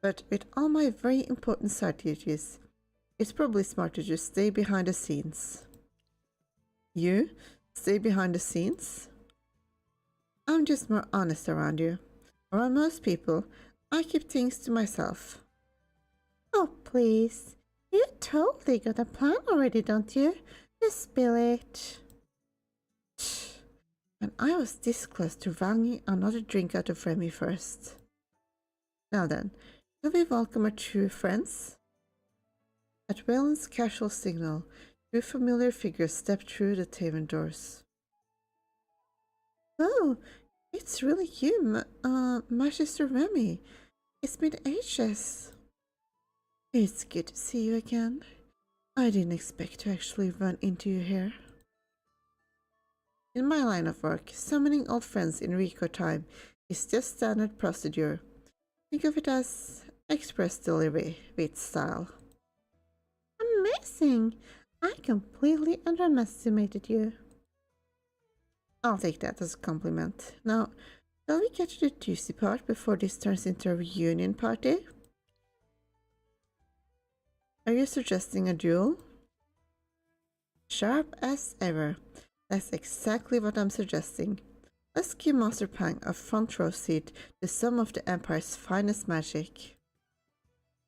But with all my very important side duties, it's probably smarter to stay behind the scenes. You? Stay behind the scenes? I'm just more honest around you. Around most people, I keep things to myself. Oh, please. You totally got a plan already, don't you? Just spill it. And I was this close to wrangling another drink out of Remy first. Now then, shall we welcome our two friends? At Waylon's casual signal, two familiar figures stepped through the tavern doors. Oh, it's really you, my sister Remy. It's been ages. It's good to see you again. I didn't expect to actually run into you here. In my line of work, summoning old friends in record time is just standard procedure. Think of it as express delivery with style. Amazing! I completely underestimated you. I'll take that as a compliment. Now, shall we get to the juicy part before this turns into a reunion party? Are you suggesting a duel? Sharp as ever. That's exactly what I'm suggesting. Let's give Master Pang a front row seat to some of the Empire's finest magic.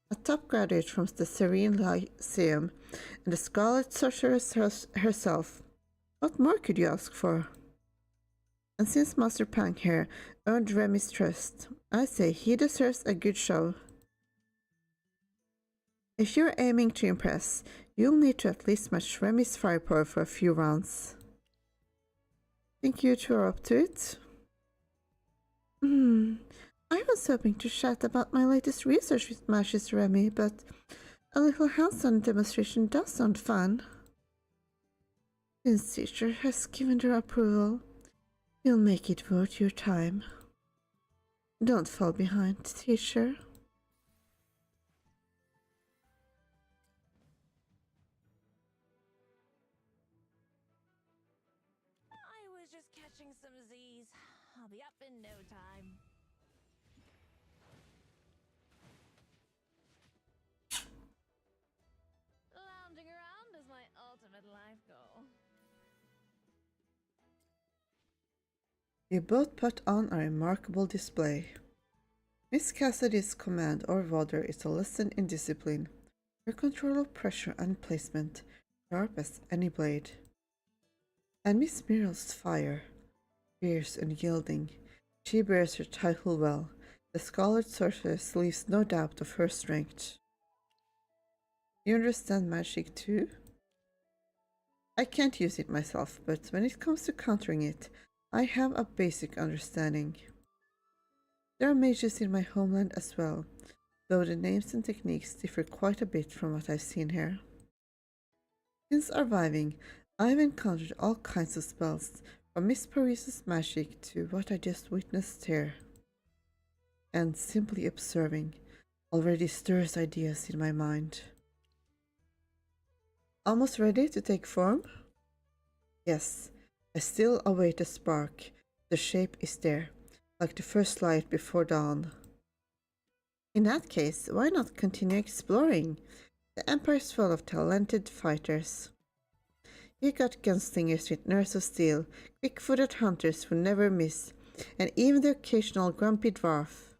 A top graduate from the Serene Lyceum and the Scarlet Sorceress herself. What more could you ask for? And since Master Pang here earned Remy's trust, I say he deserves a good show. If you're aiming to impress, you'll need to at least match Remy's firepower for a few rounds. Think you two are up to it? I was hoping to chat about my latest research with Matches Remy, but a little hands-on demonstration does sound fun. Since teacher has given their approval, we'll make it worth your time. Don't fall behind, teacher. I was just catching some Z's. I'll be up in no time. Lounging around is my ultimate life goal. You both put on a remarkable display. Miss Cassidy's command over water is a lesson in discipline. Her control of pressure and placement, sharp as any blade. And Miss Muriel's fire, fierce and yielding. She bears her title well. The Scarlet Sorceress leaves no doubt of her strength. You understand magic too? I can't use it myself, but when it comes to countering it, I have a basic understanding. There are mages in my homeland as well, though the names and techniques differ quite a bit from what I've seen here. Since arriving, I've encountered all kinds of spells, From Miss Parise's magic to what I just witnessed here, and simply observing already stirs ideas in my mind. Almost ready to take form? Yes, I still await a spark. The shape is there, like the first light before dawn. In that case, why not continue exploring? The Empire is full of talented fighters. You got gunslingers with nerves of steel, quick-footed hunters who never miss, and even the occasional grumpy dwarf.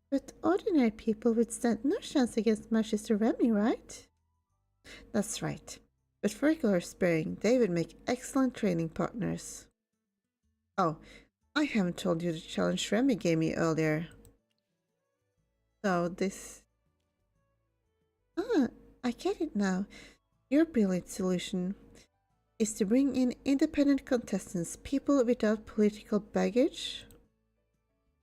But ordinary people would stand no chance against Magister Remy, right? That's right. But for regular sparing, they would make excellent training partners. Oh, I haven't told you the challenge Remy gave me earlier. So this... Ah, I get it now. Your brilliant solution is to bring in independent contestants, people without political baggage.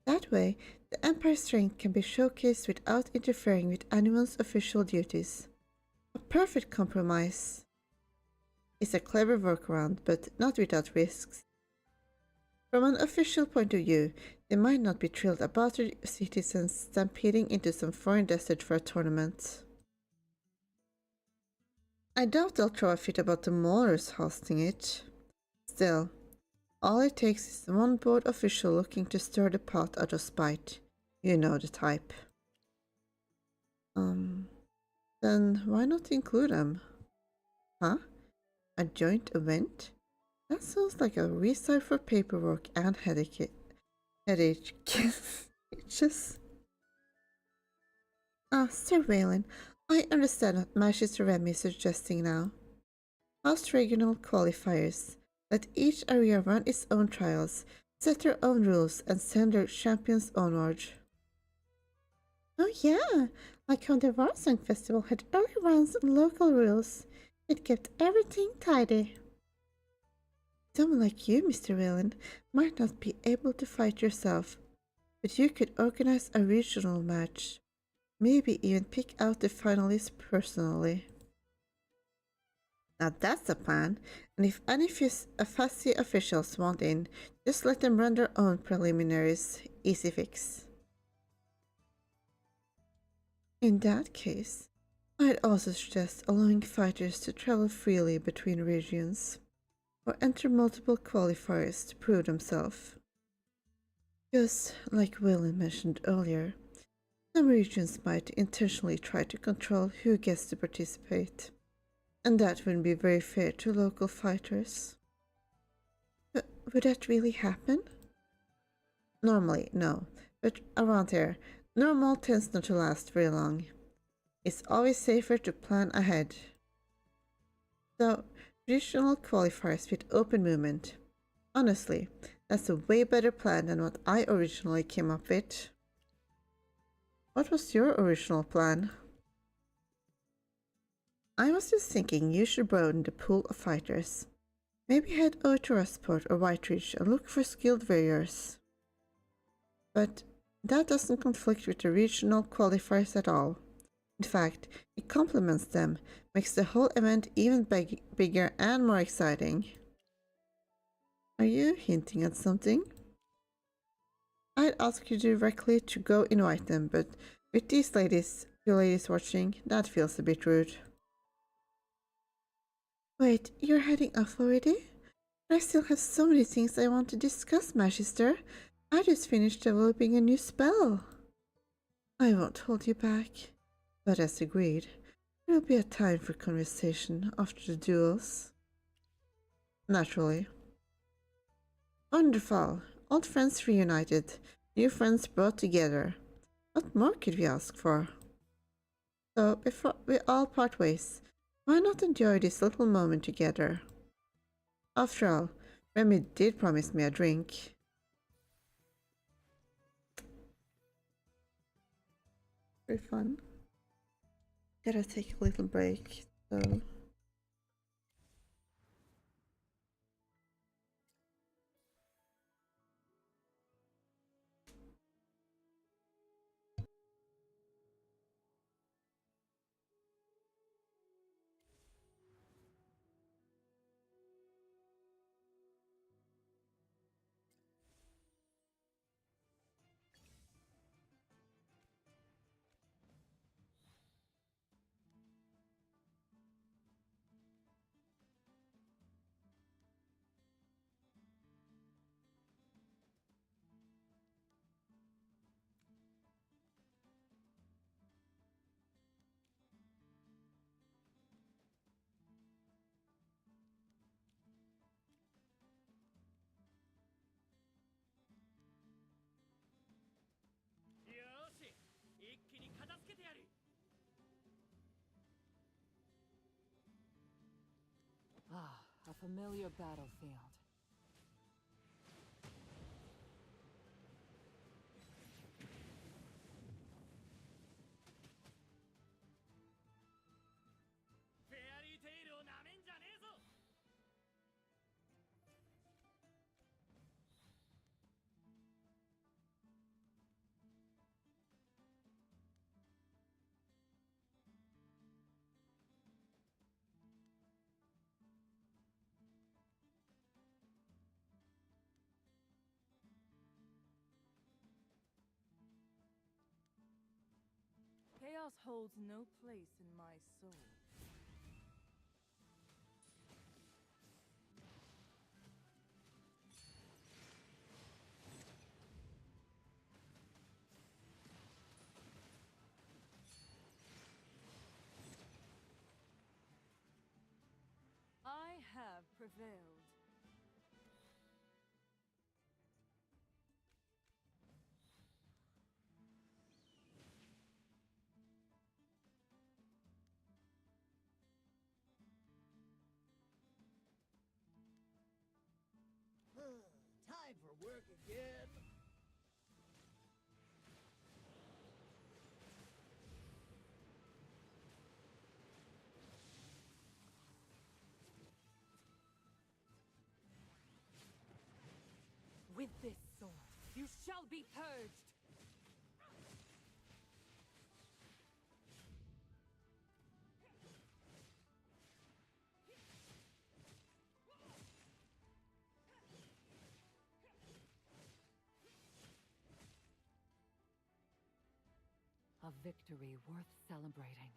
That way, the Empire's strength can be showcased without interfering with anyone's official duties. A perfect compromise. It's a clever workaround, but not without risks. From an official point of view, they might not be thrilled about their citizens stampeding into some foreign desert for a tournament. I doubt they'll throw a fit about the Maulers hosting it. Still, all it takes is one board official looking to stir the pot out of spite. You know the type. Then why not include them? Huh? A joint event? That sounds like a recipe for paperwork and headache. Just... Sir Valen, I understand what Magister Remy is suggesting now. House regional qualifiers. Let each area run its own trials, set their own rules, and send their champions onward. Oh yeah, like how the Varsang Festival had early rounds and local rules. It kept everything tidy. Someone like you, Mr. Whalen, might not be able to fight yourself, but you could organize a regional match. Maybe even pick out the finalists personally. Now that's a plan, and if any fussy officials want in, just let them run their own preliminaries. Easy fix. In that case, I'd also suggest allowing fighters to travel freely between regions, or enter multiple qualifiers to prove themselves. Because, like Willen mentioned earlier, some regions might intentionally try to control who gets to participate, and that wouldn't be very fair to local fighters. But would that really happen? Normally, no, but around here, normal tends not to last very long. It's always safer to plan ahead. So, regional qualifiers with open movement. Honestly, that's a way better plan than what I originally came up with. What was your original plan? I was just thinking you should broaden the pool of fighters. Maybe head over to Rustport or Whitereach and look for skilled warriors. But that doesn't conflict with the regional qualifiers at all. In fact, it complements them, makes the whole event even bigger and more exciting. Are you hinting at something? I'd ask you directly to go invite them, but with these ladies, you ladies watching, that feels a bit rude. Wait, you're heading off already? I still have so many things I want to discuss, Magister. I just finished developing a new spell. I won't hold you back, but as agreed, there will be a time for conversation after the duels. Naturally. Wonderful. Old friends reunited, new friends brought together. What more could we ask for? So, before we all part ways, why not enjoy this little moment together? After all, Remy did promise me a drink. Very fun. Gotta take a little break, so... familiar battlefield. Chaos holds no place in my soul. I have prevailed. Time for work again. With this sword, you shall be purged! A victory worth celebrating.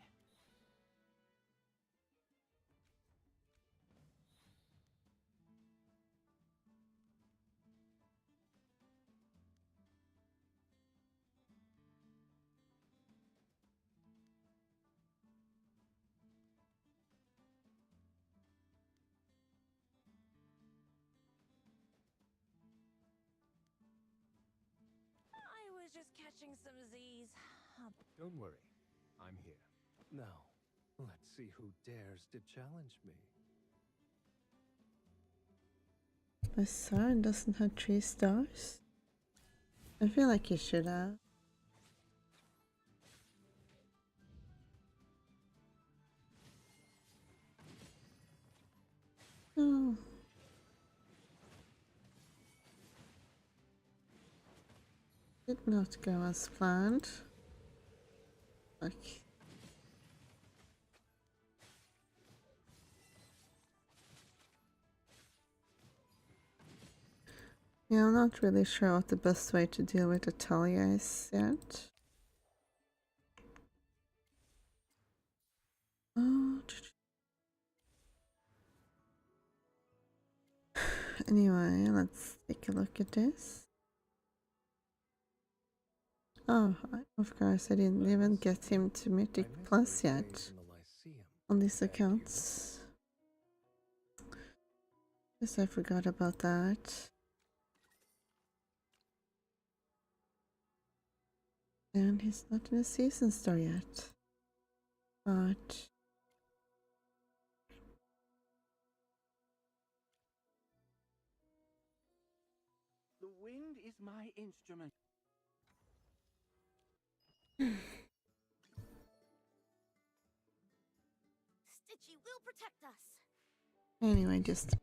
I was just catching some Z's. Don't worry, I'm here. Now, let's see who dares to challenge me. My son doesn't have 3 stars. I feel like he should have. Oh. Did not go as planned. Okay. Yeah, I'm not really sure what the best way to deal with Italia is yet. Oh, anyway, let's take a look at this. Oh, of course, I didn't even get him to Mythic Plus yet on these accounts. Guess I forgot about that. And he's not in a season star yet. But the wind is my instrument. Stitchy will protect us. anyway, just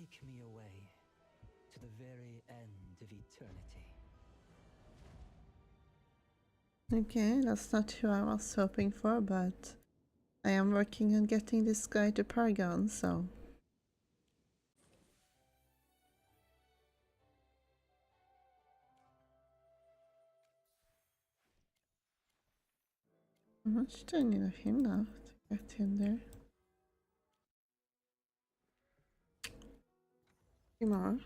Take me away to the very end of eternity. Okay, that's not who I was hoping for, but I am working on getting this guy to Paragon, so. How much do I need of him now to get him there? 3 more.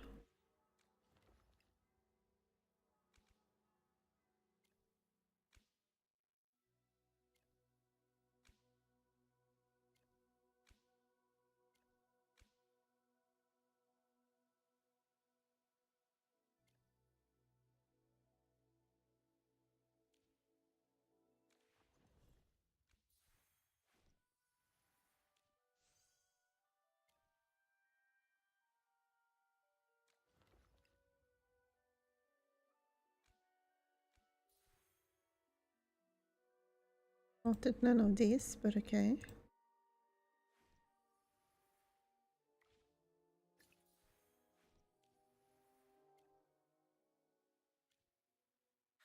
Wanted none of these, but okay.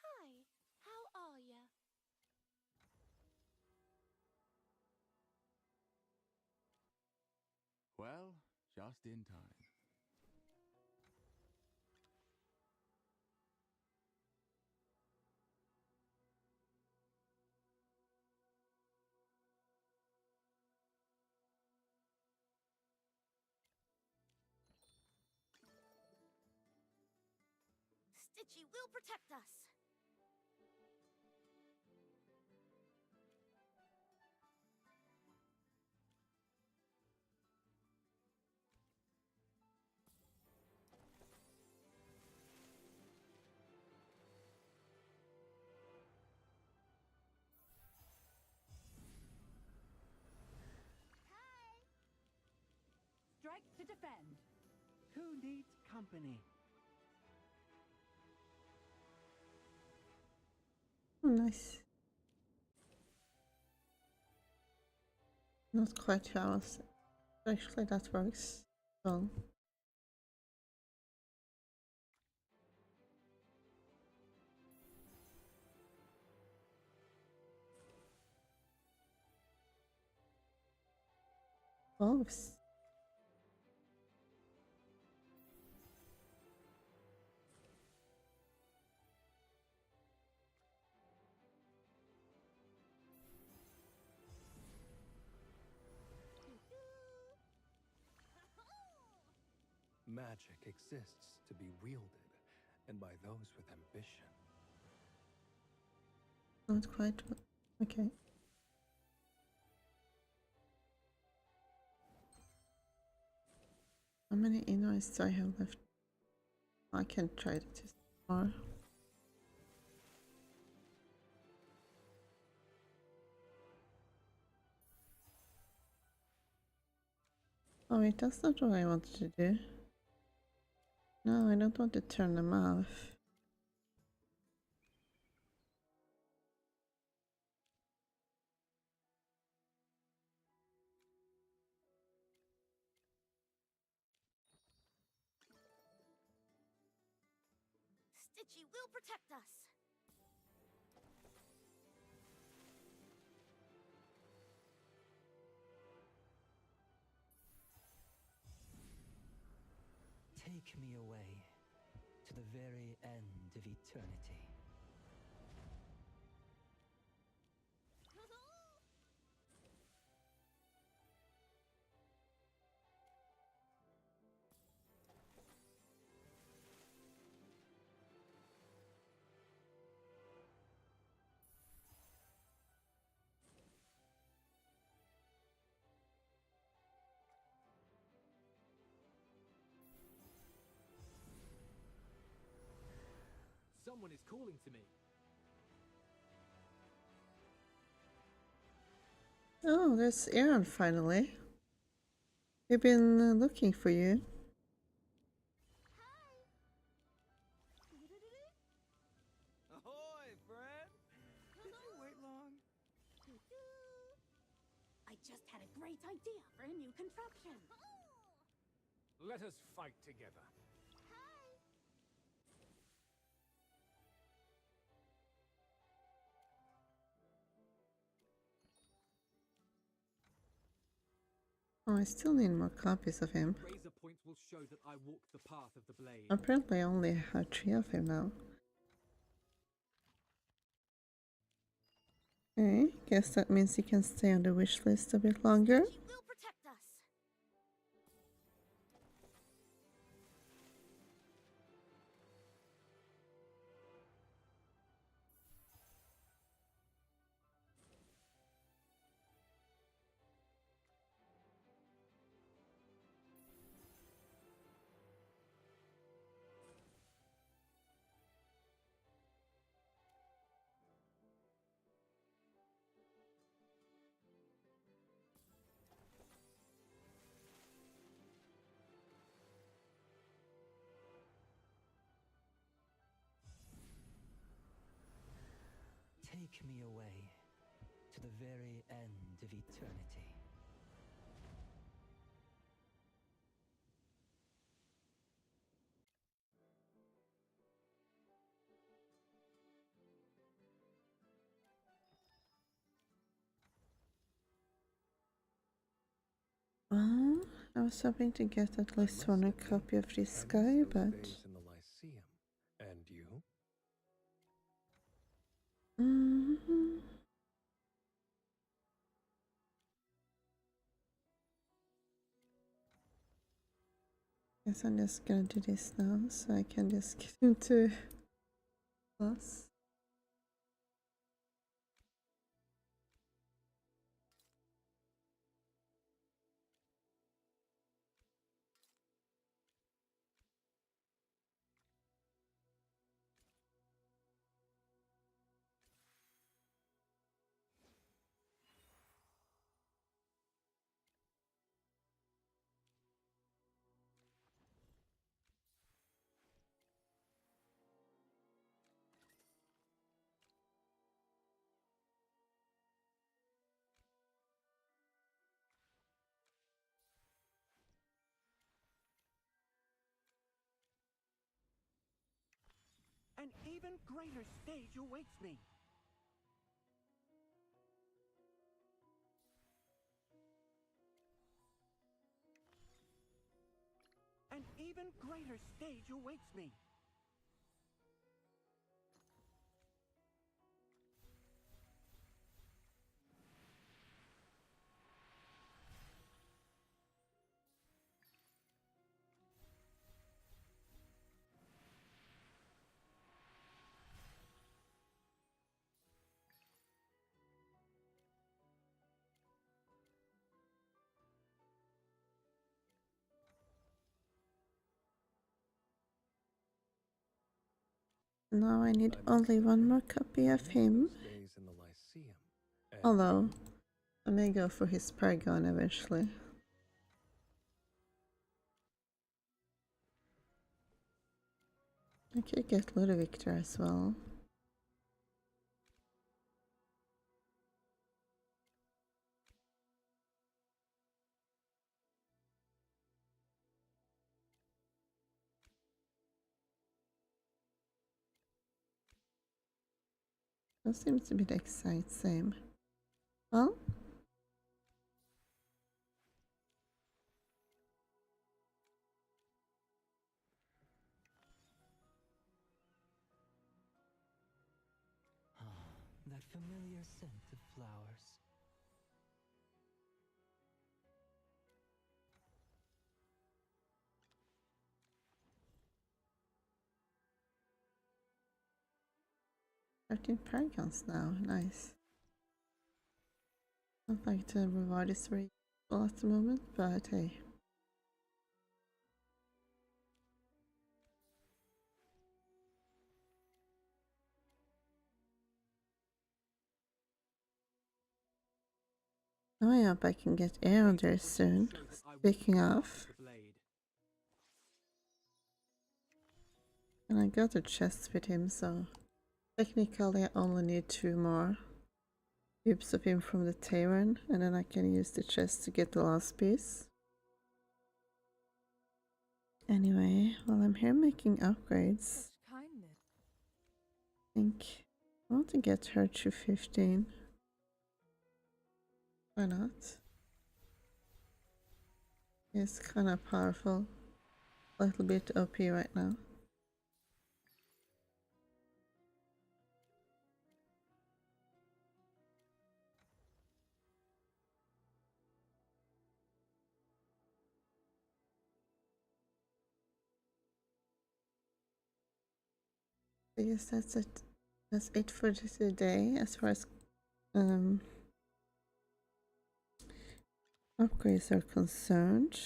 Hi, how are ya? Well, just in time. Stitchy will protect us. Strike to defend. Who needs company? Oh, nice. Not quite 2 hours. Actually, that works well. Wolves. Magic exists to be wielded, and by those with ambition. Not quite. Okay. How many invites do I have left? I can try to just more. Oh wait, that's not what I wanted to do. No, I don't want to turn them off. Stitchy will protect us. Take me away to the very end of eternity. Someone is calling to me. Oh, there's Aaron finally. We've been looking for you. Ahoy, friend! Did you wait long? I just had a great idea for a new contraption. Let us fight together. Oh, I still need more copies of him. Razor points will show that I walk the path of the blade. Apparently I only have 3 of him now. Okay, guess that means he can stay on the wish list a bit longer. He will protect us. Take me away to the very end of eternity. Well, I was hoping to get at least one copy of this guy, but... Days in the Lyceum. And you? Guess I'm just gonna do this now, so I can just get into plus. An even greater stage awaits me. An even greater stage awaits me. Now I need only one more copy of him. Days in the Lyceum. And Although, I may go for his Paragon eventually. I could get Ludovictor as well. That seems to be the exact same. Well, That familiar scent of flowers. $13 Paragons now, nice. I'd like to reward this very well at the moment, but hey. Oh, I hope I can get EoD soon. Speaking of, and I got a chest with him, so technically I only need 2 more cubes of him from the tavern, and then I can use the chest to get the last piece. Anyway, while I'm here making upgrades, Such kindness. I think I want to get her to 15. Why not? It's kind of powerful. A little bit OP right now. I guess that's it. That's it for today as far as upgrades are concerned.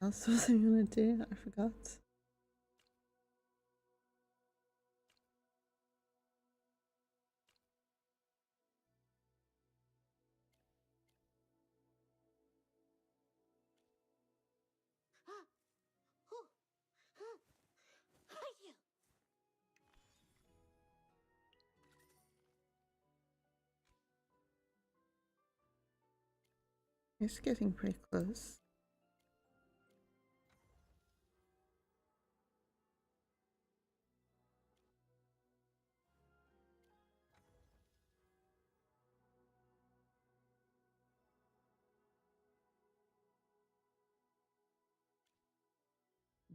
What was I gonna do? I forgot. It's getting pretty close.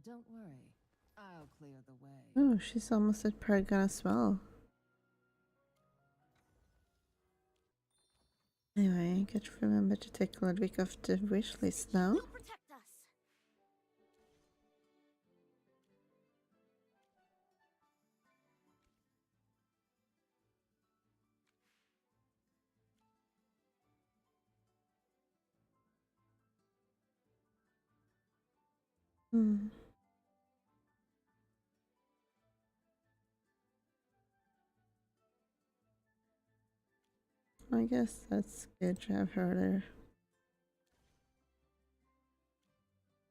Don't worry. I'll clear the way. Oh, she's almost at Paragon as well. Anyway, I got to remember to take Ludwig off the wish list now. Will protect us. Hmm. I guess that's good to have her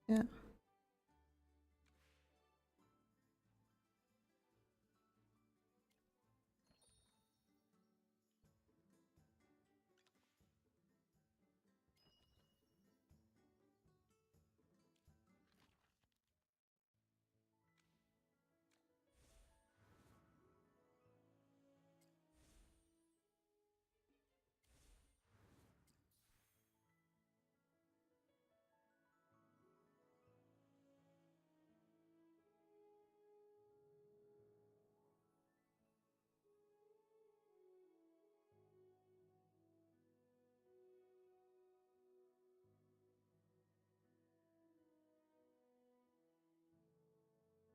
there. Yeah.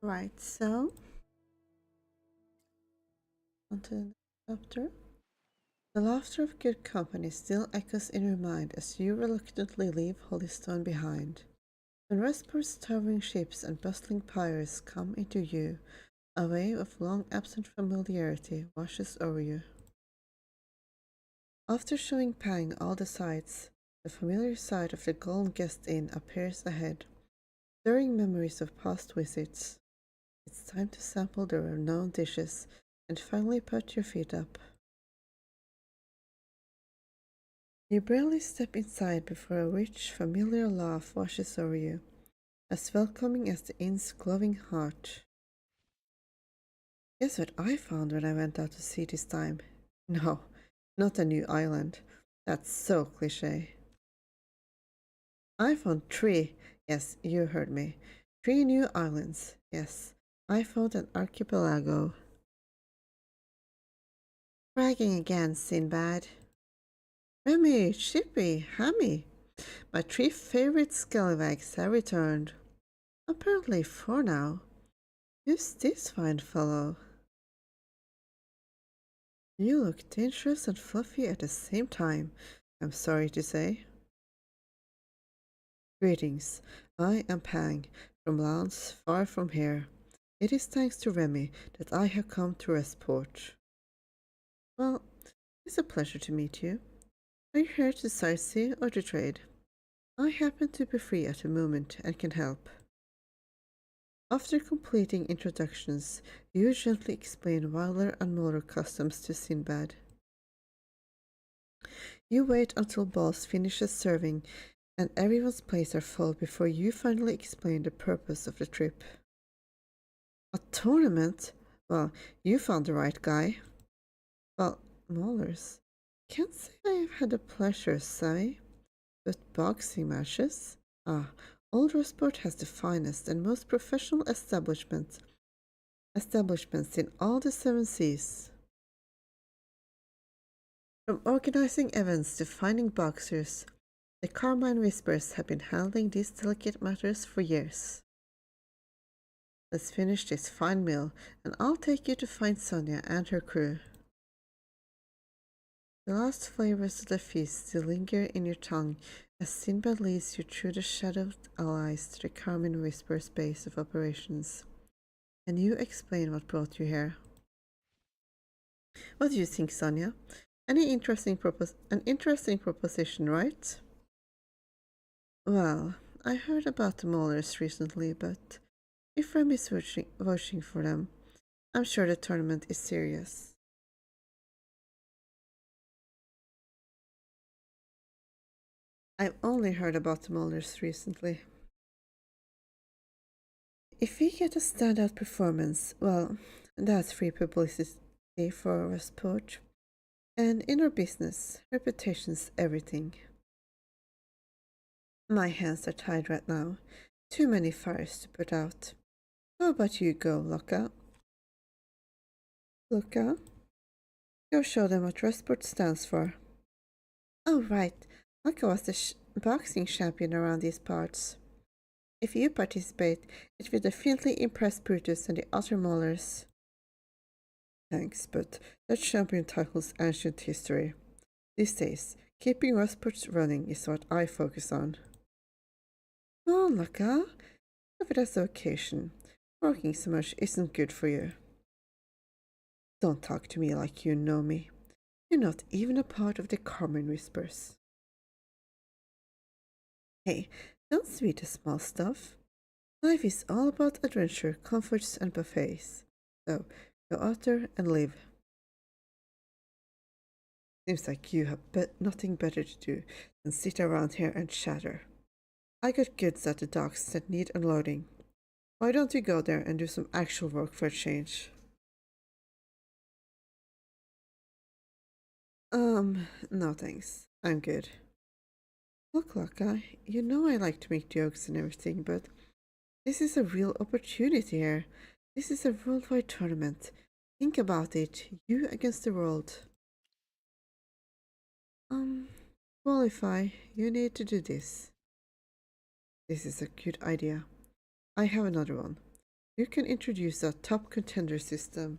Right, so onto the chapter. The laughter of good company still echoes in your mind as you reluctantly leave Holystone behind. When Westport's towering ships and bustling pyres come into view, a wave of long-absent familiarity washes over you. After showing Pang all the sights, the familiar sight of the Golden Guest Inn appears ahead, stirring memories of past visits. It's time to sample the renowned dishes and finally put your feet up. You barely step inside before a rich, familiar laugh washes over you, as welcoming as the inn's glowing heart. Guess what I found when I went out to sea this time? No, not a new island. That's so cliché. I found 3, yes, you heard me. 3 new islands, yes. I found an archipelago. Bragging again, Sinbad. Remy, Chippy, Hammy. My 3 favorite scallywags have returned. Apparently 4 now. Who's this fine fellow? You look dangerous and fluffy at the same time, I'm sorry to say. Greetings, I am Pang, from lands far from here. It is thanks to Remy that I have come to Westport. Well, it's a pleasure to meet you. Are you here to sightsee or to trade? I happen to be free at the moment and can help. After completing introductions, you gently explain Wilder and Muller customs to Sinbad. You wait until Boss finishes serving and everyone's plates are full before you finally explain the purpose of the trip. A tournament? Well, you found the right guy. Well, Mullers. Can't say I have had the pleasure, Sammy. But boxing matches? Ah, Old Sport has the finest and most professional establishments in all the seven seas. From organizing events to finding boxers, the Carmine Whispers have been handling these delicate matters for years. Let's finish this fine meal, and I'll take you to find Sonia and her crew. The last flavors of the feast still linger in your tongue as Sinbad leads you through the shadowed allies to the Carmine Whispers base of operations. And you explain what brought you here. What do you think, Sonia? An interesting proposition, right? Well, I heard about the Maulers recently, but if Remy's vouching for them, I'm sure the tournament is serious. I've only heard about the Maulers recently. If we get a standout performance, well, that's free publicity for Westport. And in our business, reputation's everything. My hands are tied right now. Too many fires to put out. How about you go, Luca? Luca? Go show them what Westport stands for. Oh, right. Luca was the boxing champion around these parts. If you participate, it will definitely impress Brutus and the other Maulers. Thanks, but that champion title's ancient history. These days, keeping Westport running is what I focus on. Oh, Luca, have it as the occasion. Working so much isn't good for you. Don't talk to me like you know me. You're not even a part of the Carmine Whispers. Hey, don't sweet the small stuff. Life is all about adventure, comforts, and buffets. So, go out there and live. Seems like you have nothing better to do than sit around here and chatter. I got goods at the docks that need unloading. Why don't you go there and do some actual work for a change? No thanks. I'm good. Look, Luca, you know I like to make jokes and everything, but this is a real opportunity here. This is a worldwide tournament. Think about it. You against the world. Qualify, you need to do this. This is a good idea. I have another one. You can introduce a top contender system.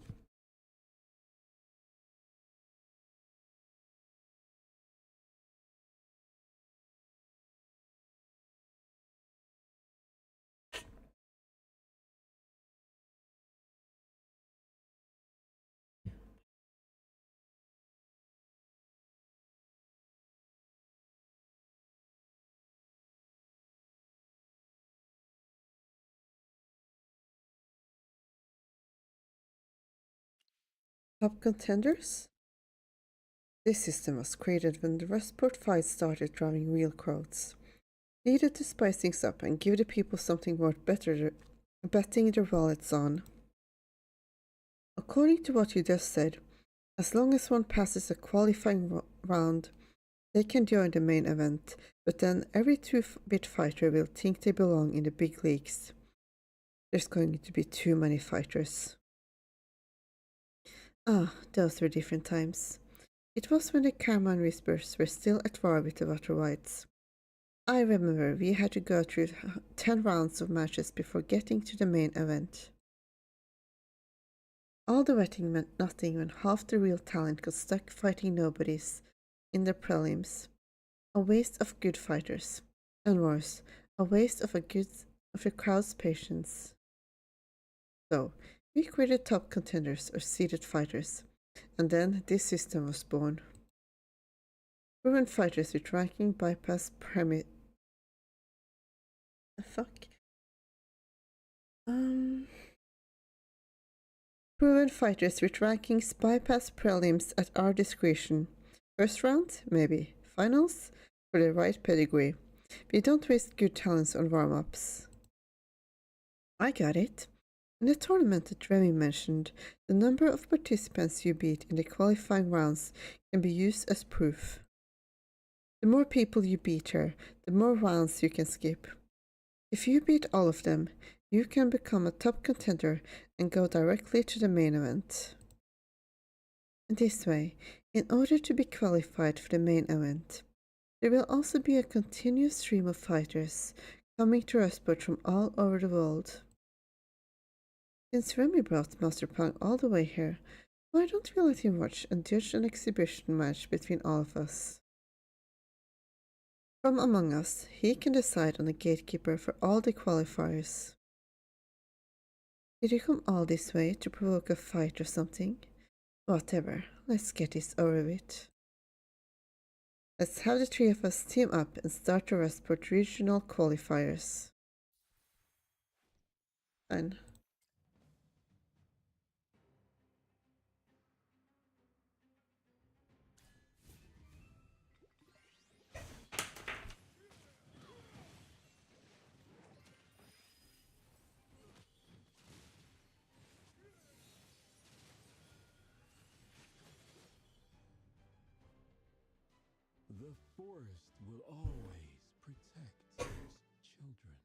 Top contenders? This system was created when the Westport fight started drawing real crowds. Needed to spice things up and give the people something worth betting their wallets on. According to what you just said, as long as one passes a qualifying round, they can join the main event, but then every 2-bit fighter will think they belong in the big leagues. There's going to be too many fighters. Ah, those were different times. It was when the Carmine Whispers were still at war with the Water Whites. I remember we had to go through 10 rounds of matches before getting to the main event. All the vetting meant nothing when half the real talent got stuck fighting nobodies in the prelims. A waste of good fighters. And worse, a waste of a crowd's patience. So, we created top contenders or seeded fighters, and then this system was born. Proven fighters with ranking bypass premise. Fuck. Proven fighters with rankings bypass prelims at our discretion. First round, maybe. Finals, for the right pedigree. We don't waste good talents on warm-ups. I got it. In the tournament that Remy mentioned, the number of participants you beat in the qualifying rounds can be used as proof. The more people you beat her, the more rounds you can skip. If you beat all of them, you can become a top contender and go directly to the main event. This way, in order to be qualified for the main event, there will also be a continuous stream of fighters coming to Rustport from all over the world. Since Remy brought Master Pang all the way here, why don't we let him watch and judge an exhibition match between all of us? From among us, he can decide on a gatekeeper for all the qualifiers. Did you come all this way to provoke a fight or something? Whatever, let's get this over with. Let's have the three of us team up and start the Rustport regional qualifiers. Fine. The forest will always protect its children.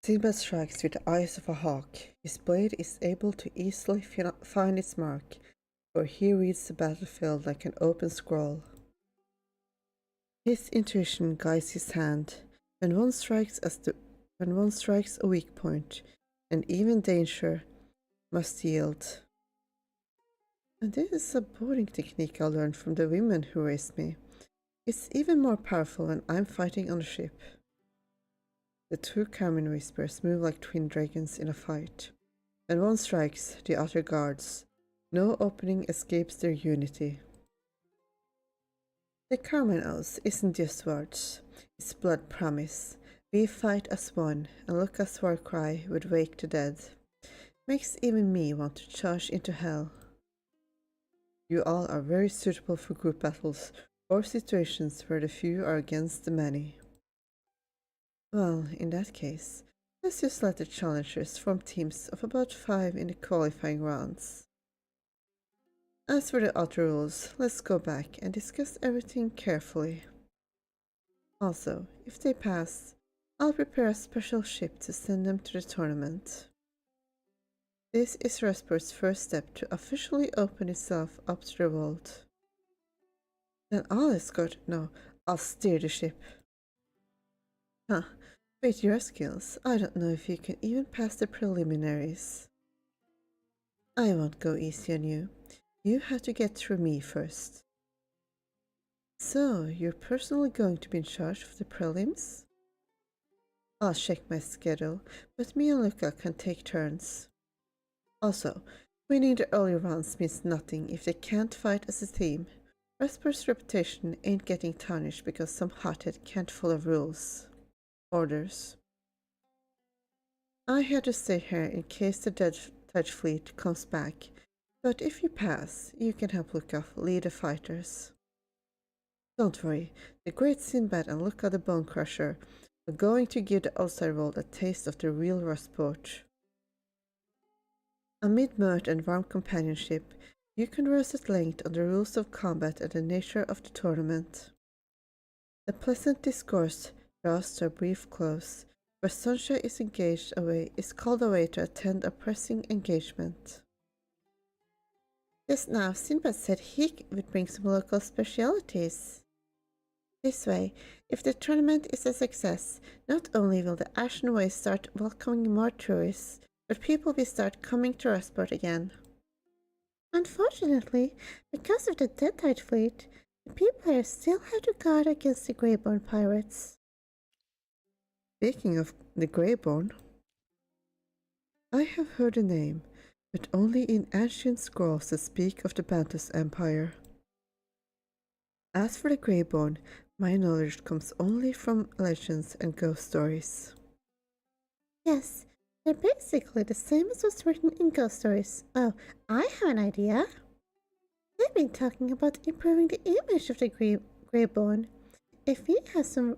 Sigma strikes with the eyes of a hawk. His blade is able to easily find its mark, for he reads the battlefield like an open scroll. His intuition guides his hand. When one strikes a weak point, and even danger must yield. And this is a boarding technique I learned from the women who raised me. It's even more powerful when I'm fighting on a ship. The two Carmine Whispers move like twin dragons in a fight. When one strikes, the other guards. No opening escapes their unity. The Carmine Oath isn't just words, it's blood promise. We fight as one, and Lucas' war cry would wake the dead. Makes even me want to charge into hell. You all are very suitable for group battles, or situations where the few are against the many. Well, in that case, let's just let the challengers form teams of about 5 in the qualifying rounds. As for the other rules, let's go back and discuss everything carefully. Also, if they pass, I'll prepare a special ship to send them to the tournament. This is Rustport's first step to officially open itself up to the world. Then I'll steer the ship. Huh, with your skills, I don't know if you can even pass the preliminaries. I won't go easy on you. You have to get through me first. So, you're personally going to be in charge of the prelims? I'll check my schedule, but me and Luca can take turns. Also, winning the early rounds means nothing if they can't fight as a team. Rustport's reputation ain't getting tarnished because some hothead can't follow rules. Orders. I had to stay here in case the Dutch fleet comes back, but if you pass, you can help Luca lead the fighters. Don't worry, the great Sinbad and Luca the Bone Crusher are going to give the outside world a taste of the real Rustport. Amid mirth and warm companionship, you converse at length on the rules of combat and the nature of the tournament. The pleasant discourse draws to a brief close, where Sunshine is called away to attend a pressing engagement. Just now, Sinbad said he would bring some local specialities. This way, if the tournament is a success, not only will the Ashen Way start welcoming more tourists, but people will start coming to our sport again. Unfortunately, because of the Dead Tide fleet, the people here still have to guard against the Greyborn pirates. Speaking of the Greyborn, I have heard the name, but only in ancient scrolls that speak of the Bantus Empire. As for the Greyborn, my knowledge comes only from legends and ghost stories. Yes, they're basically the same as what's written in ghost stories. Oh, I have an idea. They've been talking about improving the image of the Greyborn. If we have some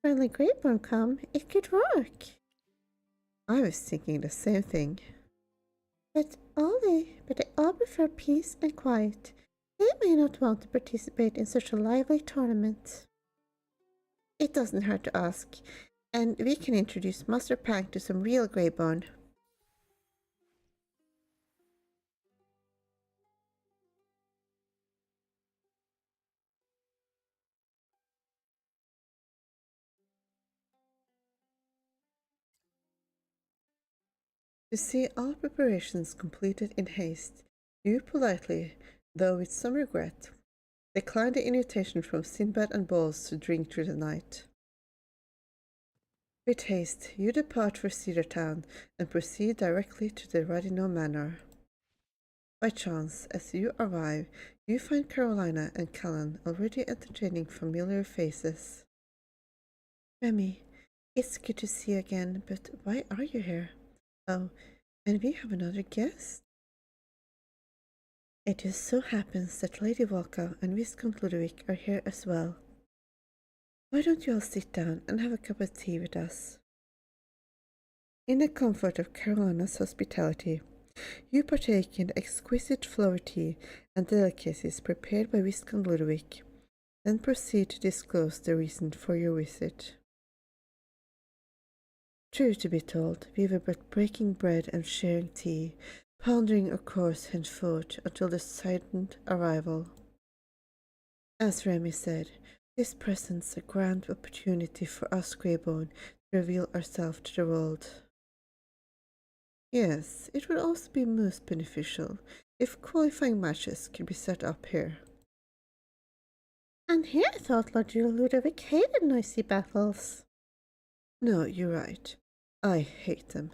friendly Greyborn come, it could work. I was thinking the same thing. But they all prefer peace and quiet. They may not want to participate in such a lively tournament. It doesn't hurt to ask, and we can introduce Master Pact to some real Greyborn. To see all preparations completed in haste, you politely, though with some regret, declined the invitation from Sinbad and Bowles to drink through the night. With haste, you depart for Cedar Town and proceed directly to the Radino Manor. By chance, as you arrive, you find Carolina and Callan already entertaining familiar faces. Remy, it's good to see you again, but why are you here? Oh, and we have another guest. It just so happens that Lady Volka and Viscount Ludovic are here as well. Why don't you all sit down and have a cup of tea with us? In the comfort of Carolina's hospitality, you partake in the exquisite flower tea and delicacies prepared by Viscount Ludovic, then proceed to disclose the reason for your visit. True to be told, we were but breaking bread and sharing tea, pondering our course henceforth until the sudden arrival. As Remy said, this presents a grand opportunity for us Greyborn to reveal ourselves to the world. Yes, it would also be most beneficial if qualifying matches could be set up here. And here I thought Lord Ludovic hated noisy battles. No, you're right. I hate them.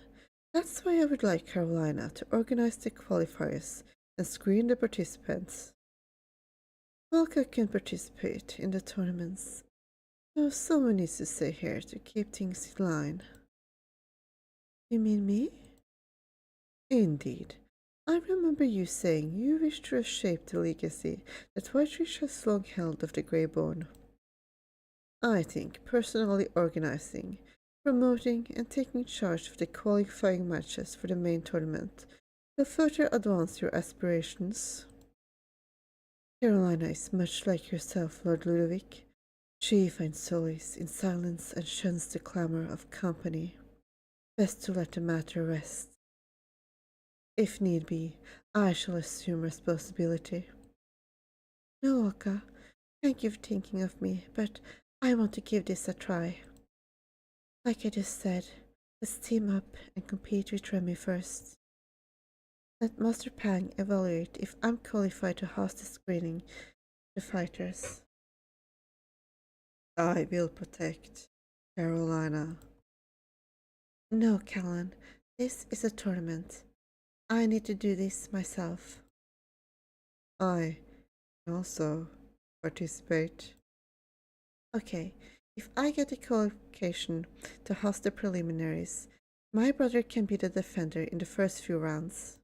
That's why I would like Carolina to organize the qualifiers and screen the participants. Volka can participate in the tournaments, though someone needs to stay here to keep things in line. You mean me? Indeed. I remember you saying you wish to reshape the legacy that Whitereach has long held of the Greyborn. I think personally organizing, promoting and taking charge of the qualifying matches for the main tournament will further advance your aspirations. Carolina is much like yourself, Lord Ludovic. She finds solace in silence and shuns the clamor of company. Best to let the matter rest. If need be, I shall assume responsibility. No, Oka, thank you for thinking of me, but I want to give this a try. Like I just said, let's team up and compete with Remy first. Let Master Pang evaluate if I'm qualified to host the screening the fighters. I will protect Carolina. No, Callan, this is a tournament. I need to do this myself. I can also participate. Okay, if I get the qualification to host the preliminaries, my brother can be the defender in the first few rounds.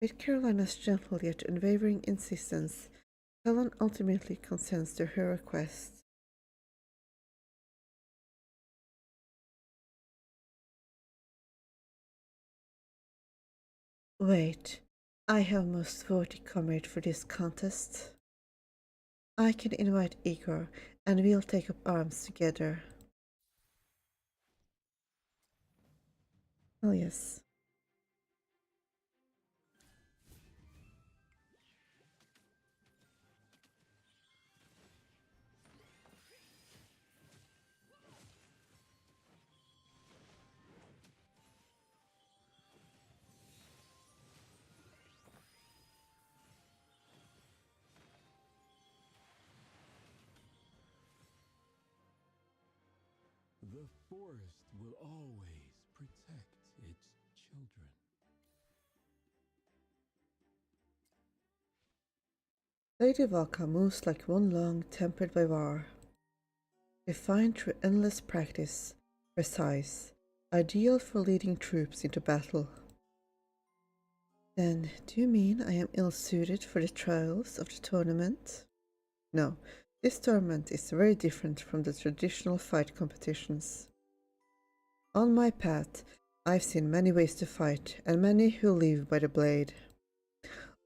With Carolina's gentle yet unwavering insistence, Helen ultimately consents to her request. Wait, I have most worthy comrade for this contest. I can invite Igor, and we'll take up arms together. Oh yes. The forest will always protect its children. Lady Valka moves like one long, tempered by war. Refined through endless practice, precise, ideal for leading troops into battle. Then, do you mean I am ill-suited for the trials of the tournament? No, this tournament is very different from the traditional fight competitions. On my path, I've seen many ways to fight, and many who live by the blade.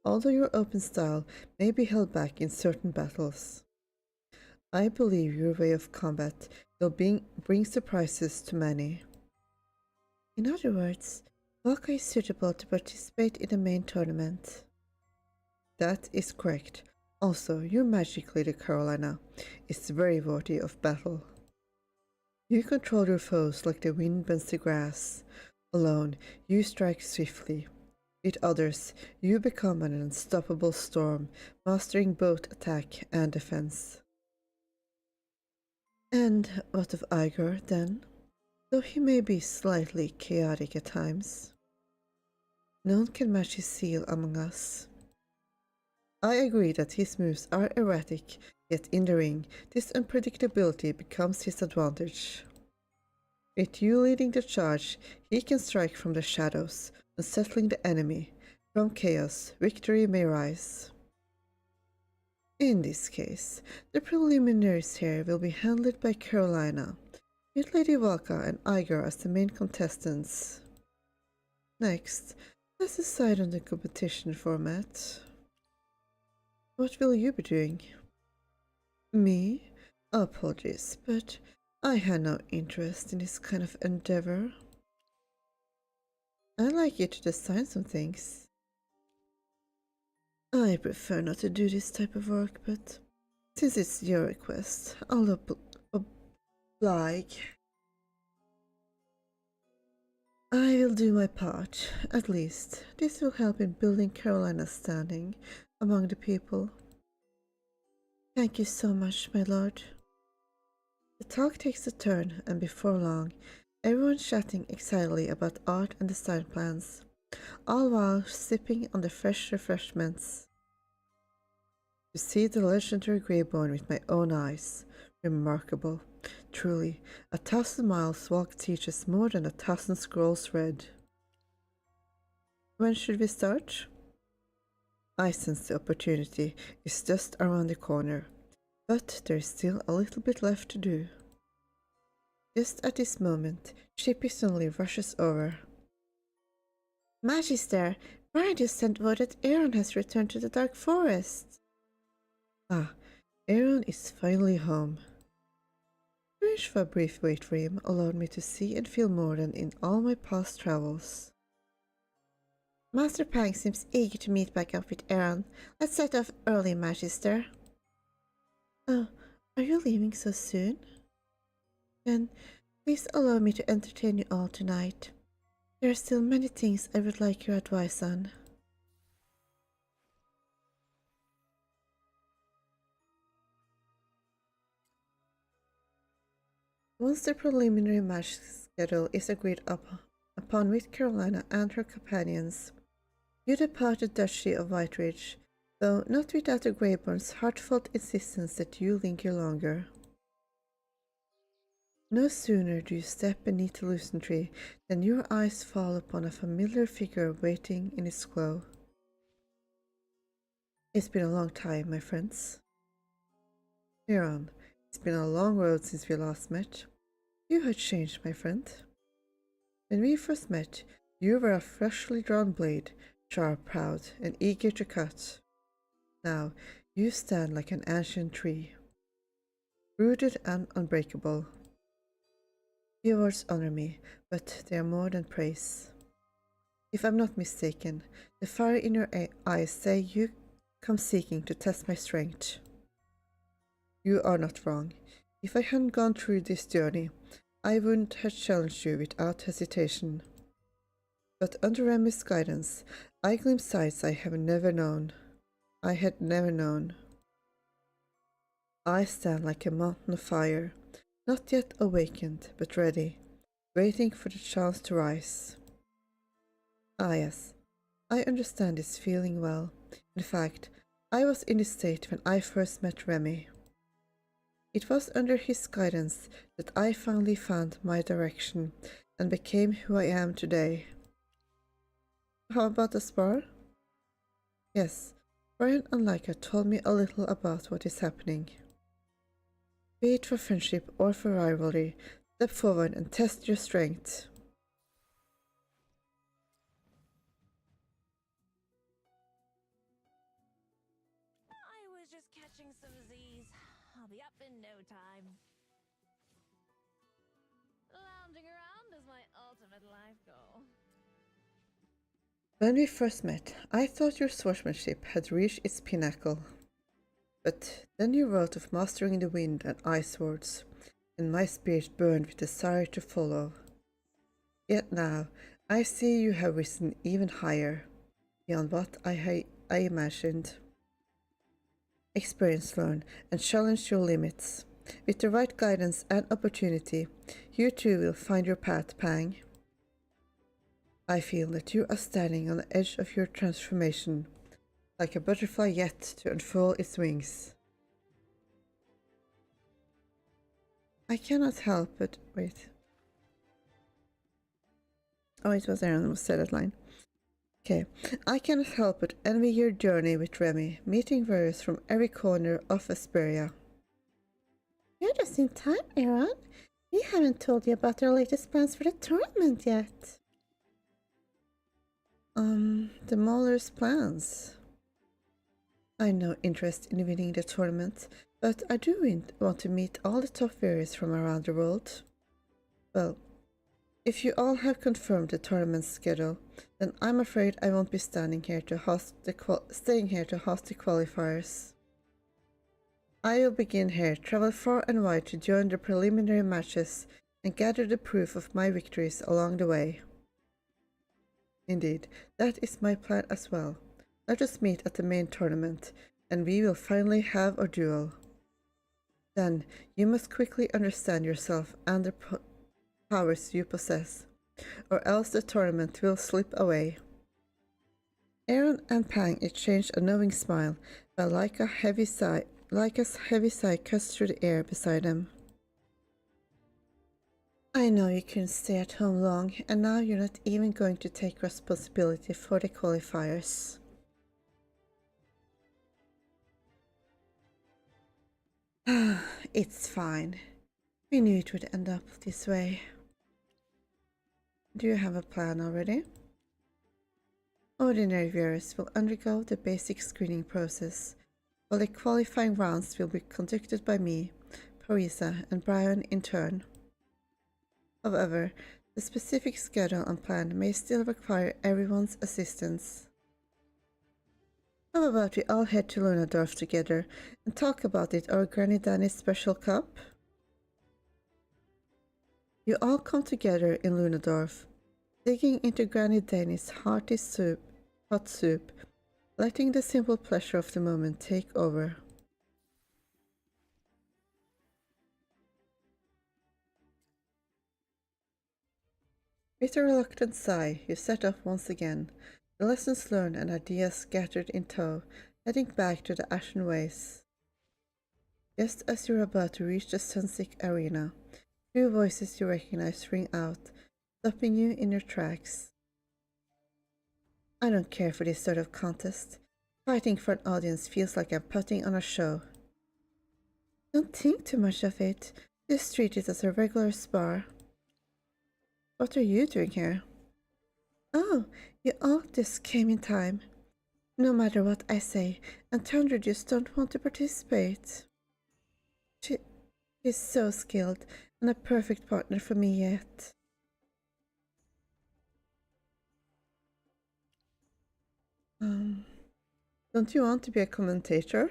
Although your open style may be held back in certain battles, I believe your way of combat will bring surprises to many. In other words, Valka is suitable to participate in the main tournament. That is correct. Also, your magic, Lady Carolina, is very worthy of battle. You control your foes like the wind bends the grass. Alone, you strike swiftly. With others, you become an unstoppable storm, mastering both attack and defense. And what of Igor, then? Though he may be slightly chaotic at times, none can match his zeal among us. I agree that his moves are erratic, yet in the ring, this unpredictability becomes his advantage. With you leading the charge, he can strike from the shadows, unsettling the enemy. From chaos, victory may rise. In this case, the preliminaries here will be handled by Carolina, with Lady Valka and Igor as the main contestants. Next, let's decide on the competition format. What will you be doing? Me? Apologies, but I had no interest in this kind of endeavor. I'd like you to design some things. I prefer not to do this type of work, but since it's your request, I'll oblige. I will do my part. At least, this will help in building Carolina's standing among the people. Thank you so much, my lord. The talk takes a turn, and before long, everyone's chatting excitedly about art and design plans, all while sipping on the fresh refreshments. To see the legendary Greyborn with my own eyes, remarkable. Truly, 1,000 miles walk teaches more than 1,000 scrolls read. When should we start? I sense the opportunity is just around the corner, but there is still a little bit left to do. Just at this moment, Chippy suddenly rushes over. Magister, Brian just sent word that Aaron has returned to the Dark Forest. Ah, Aaron is finally home. Wish for a brief wait for him allowed me to see and feel more than in all my past travels. Master Pact seems eager to meet back up with Aaron. Let's set off early, Magister. Oh, are you leaving so soon? Then, please allow me to entertain you all tonight. There are still many things I would like your advice on. Once the preliminary match schedule is agreed upon with Carolina and her companions, you depart the Duchy of Whiteridge, though not without the Greyborn's heartfelt insistence that you linger longer. No sooner do you step beneath the lucent tree than your eyes fall upon a familiar figure waiting in its glow. It's been a long time, my friends. Aaron, it's been a long road since we last met. You had changed, my friend. When we first met, you were a freshly drawn blade, sharp, proud, and eager to cut. Now, you stand like an ancient tree, rooted and unbreakable. Your words honor me, but they are more than praise. If I'm not mistaken, the fire in your eyes say you come seeking to test my strength. You are not wrong. If I hadn't gone through this journey, I wouldn't have challenged you without hesitation. But under Remy's guidance, I glimpse sights I had never known. I stand like a mountain of fire, not yet awakened, but ready, waiting for the chance to rise. Ah yes, I understand this feeling well. In fact, I was in this state when I first met Remy. It was under his guidance that I finally found my direction and became who I am today. How about the spar? Yes, Brian and Laika told me a little about what is happening. Be it for friendship or for rivalry, step forward and test your strength. I was just catching some Z's. I'll be up in no time. Lounging around is my ultimate life goal. When we first met, I thought your swordsmanship had reached its pinnacle. But then you wrote of mastering the wind and ice swords, and my spirit burned with desire to follow. Yet now, I see you have risen even higher, beyond what I imagined. Experience learn and challenge your limits. With the right guidance and opportunity, you too will find your path, Pang. I feel that you are standing on the edge of your transformation, like a butterfly yet to unfurl its wings. I cannot help but wait. Oh, it was Aaron who said that line. Okay. I cannot help but envy your journey with Remy, meeting warriors from every corner of Vesperia. You're just in time, Aaron. We haven't told you about our latest plans for the tournament yet. The Mauler's plans. I have no interest in winning the tournament, but I do want to meet all the top warriors from around the world. Well, if you all have confirmed the tournament schedule, then I'm afraid I won't be staying here to host the qualifiers. I will begin here, travel far and wide to join the preliminary matches and gather the proof of my victories along the way. Indeed, that is my plan as well. Let us meet at the main tournament, and we will finally have our duel. Then, you must quickly understand yourself and the powers you possess, or else the tournament will slip away. Aaron and Pang exchanged a knowing smile, while Laika's heavy sigh cuts through the air beside them. I know you couldn't stay at home long, and now you're not even going to take responsibility for the qualifiers. It's fine. We knew it would end up this way. Do you have a plan already? Ordinary viewers will undergo the basic screening process, while the qualifying rounds will be conducted by me, Parisa, and Brian in turn. However, the specific schedule and plan may still require everyone's assistance. How about we all head to Lunadorf together and talk about it over Granny Danny's special cup? You all come together in Lunadorf, digging into Granny Danny's hot soup, letting the simple pleasure of the moment take over. With a reluctant sigh, you set off once again, the lessons learned and ideas scattered in tow, heading back to the Ashen Ways. Just as you're about to reach the Sunsick Arena, two voices you recognize ring out, stopping you in your tracks. I don't care for this sort of contest. Fighting for an audience feels like I'm putting on a show. Don't think too much of it. Just treat it as a regular spar. What are you doing here? Oh, you all just came in time. No matter what I say, and Tundra just don't want to participate. She is so skilled and a perfect partner for me yet. Don't you want to be a commentator?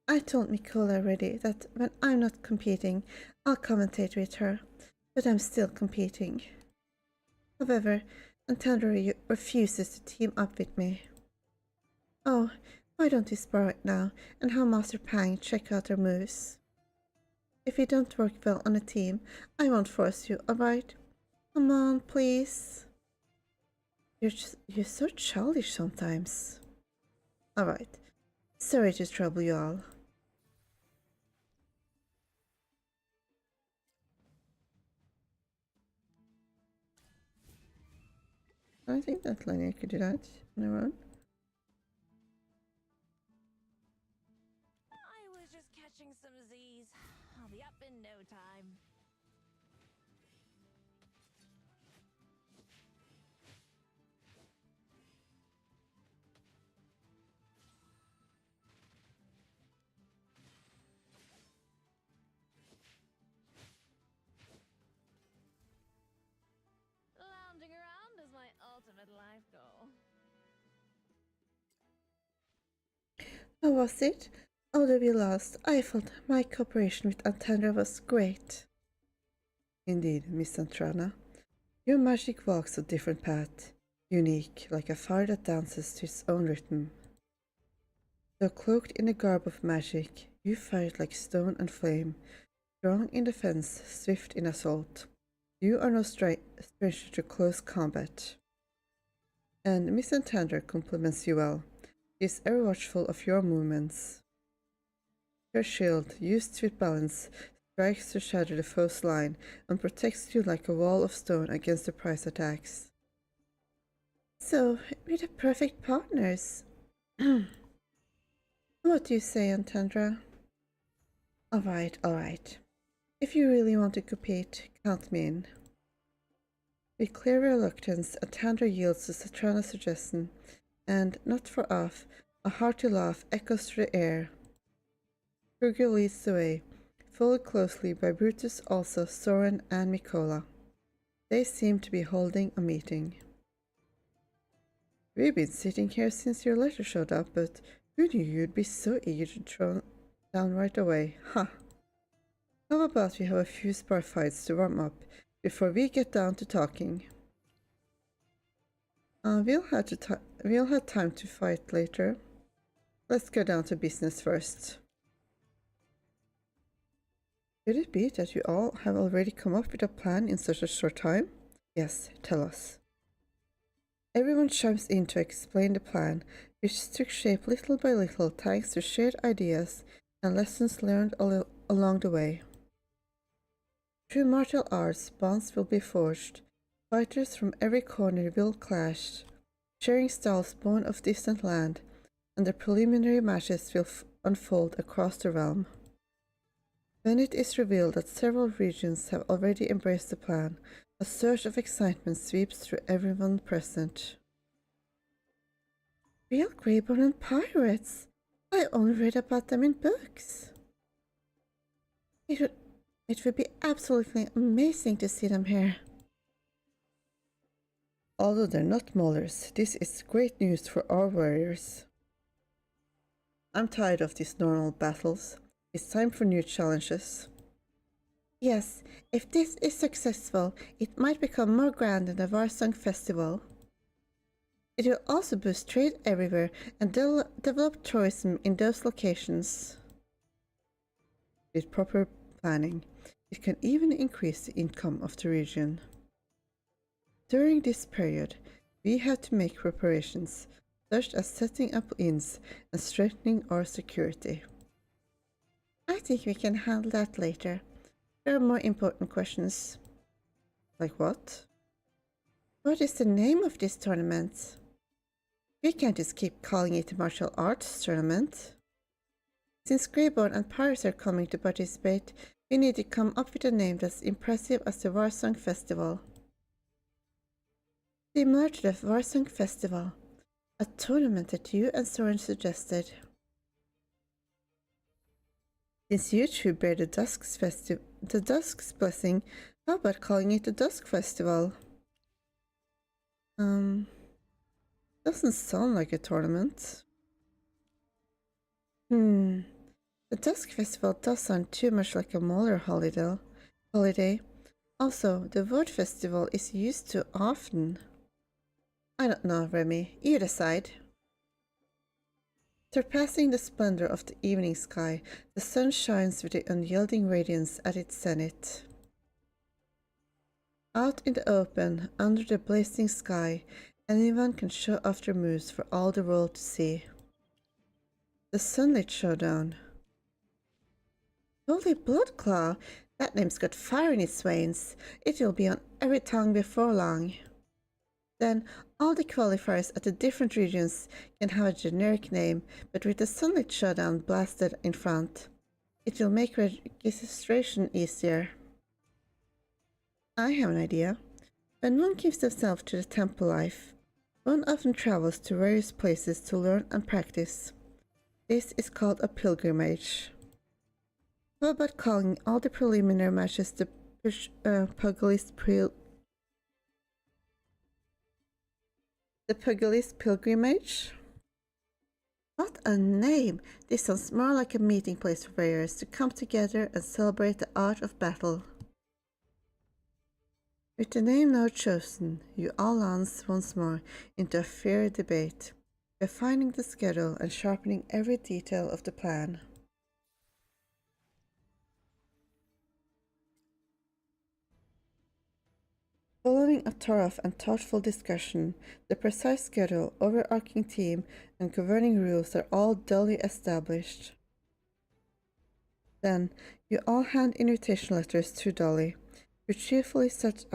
I told Nicole already that when I'm not competing, I'll commentate with her, but I'm still competing. However, Antandra refuses to team up with me. Oh, Why don't we spar right now and have Master Pang check out our moves? If we don't work well on a team, I won't force you, alright? Come on, please. You're so childish sometimes. Alright. Sorry to trouble you all. I think that Lanya could do that on her own. I was just catching some Z's. I'll be up in no time. Lounging around is my ultimate life goal. How was it? Although we lost, I felt my cooperation with Antandra was great. Indeed, Miss Antrana. Your magic walks a different path, unique, like a fire that dances to its own rhythm. Though cloaked in the garb of magic, you fight like stone and flame, strong in defense, swift in assault. You are no stranger to close combat. And Miss Antandra compliments you well. She is ever watchful of your movements. Your shield, used with balance, strikes to shatter the foe's line and protects you like a wall of stone against surprise attacks. So, we're the perfect partners. What do you say, Antandra? Alright. If you really want to compete, count me in. With clear reluctance, Antandra yields to Satrana's suggestion, and, not far off, a hearty laugh echoes through the air. Kruger leads the way, followed closely by Brutus, also Soren and Mikola. They seem to be holding a meeting. We've been sitting here since your letter showed up, but who knew you'd be so eager to throw down right away? Huh. How about we have a few spar fights to warm up before we get down to talking? We'll have time to fight later. Let's go down to business first. Could it be that you all have already come up with a plan in such a short time? Yes, tell us. Everyone chimes in to explain the plan, which took shape little by little thanks to shared ideas and lessons learned along the way. Through martial arts, bonds will be forged. Fighters from every corner will clash, sharing styles born of distant land, and the preliminary matches will unfold across the realm. When it is revealed that several regions have already embraced the plan, a surge of excitement sweeps through everyone present. Real Greyborn and pirates! I only read about them in books. It would be absolutely amazing to see them here. Although they're not maulers, this is great news for our warriors. I'm tired of these normal battles. It's time for new challenges. Yes, if this is successful, it might become more grand than the Warsong Festival. It will also boost trade everywhere and develop tourism in those locations. With proper planning, it can even increase the income of the region. During this period, we have to make preparations, such as setting up inns and strengthening our security. I think we can handle that later. There are more important questions. Like what? What is the name of this tournament? We can't just keep calling it a martial arts tournament. Since Greyborn and pirates are coming to participate, we need to come up with a name that's impressive as the Warsong Festival. Similar to the Warsong Festival, a tournament that you and Soren suggested. Since you two bear the Dusk's blessing, how about calling it the Dusk Festival? Doesn't sound like a tournament. The Dusk Festival does sound too much like a Mauler holiday. Also, the Word Festival is used too often. I don't know, Remy. You decide. Surpassing the splendor of the evening sky, the sun shines with the unyielding radiance at its zenith. Out in the open, under the blazing sky, anyone can show off their moves for all the world to see. The Sunlit Showdown. Holy Bloodclaw! That name's got fire in its veins. It will be on every tongue before long. Then, all the qualifiers at the different regions can have a generic name, but with the Sunlit Showdown blasted in front, it will make registration easier. I have an idea. When one gives themselves to the temple life, one often travels to various places to learn and practice. This is called a pilgrimage. How about calling all the preliminary matches the Pugilist Pilgrimage? What a name! This sounds more like a meeting place for warriors to come together and celebrate the art of battle. With the name now chosen, you all launch once more into a fair debate, refining the schedule and sharpening every detail of the plan. Following a thorough and thoughtful discussion, the precise schedule, overarching theme, and governing rules are all duly established. Then, you all hand invitation letters to Dolly, who cheerfully sets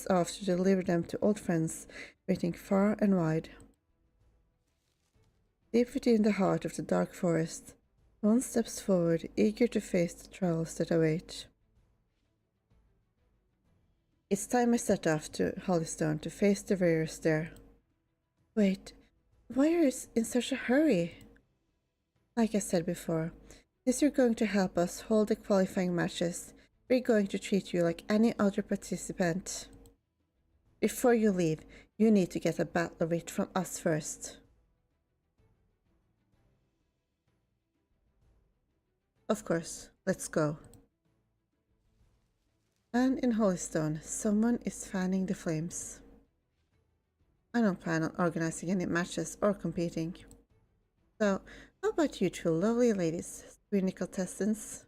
off to deliver them to old friends waiting far and wide. Deep within the heart of the dark forest, one steps forward, eager to face the trials that await. It's time I set off to Hollystone to face the warriors there. Wait, why are you in such a hurry? Like I said before, since you're going to help us hold the qualifying matches, we're going to treat you like any other participant. Before you leave, you need to get a battle writ from us first. Of course, let's go. And in Hollystone, someone is fanning the flames. I don't plan on organizing any matches or competing. So, how about you two lovely ladies, Sweeney contestants?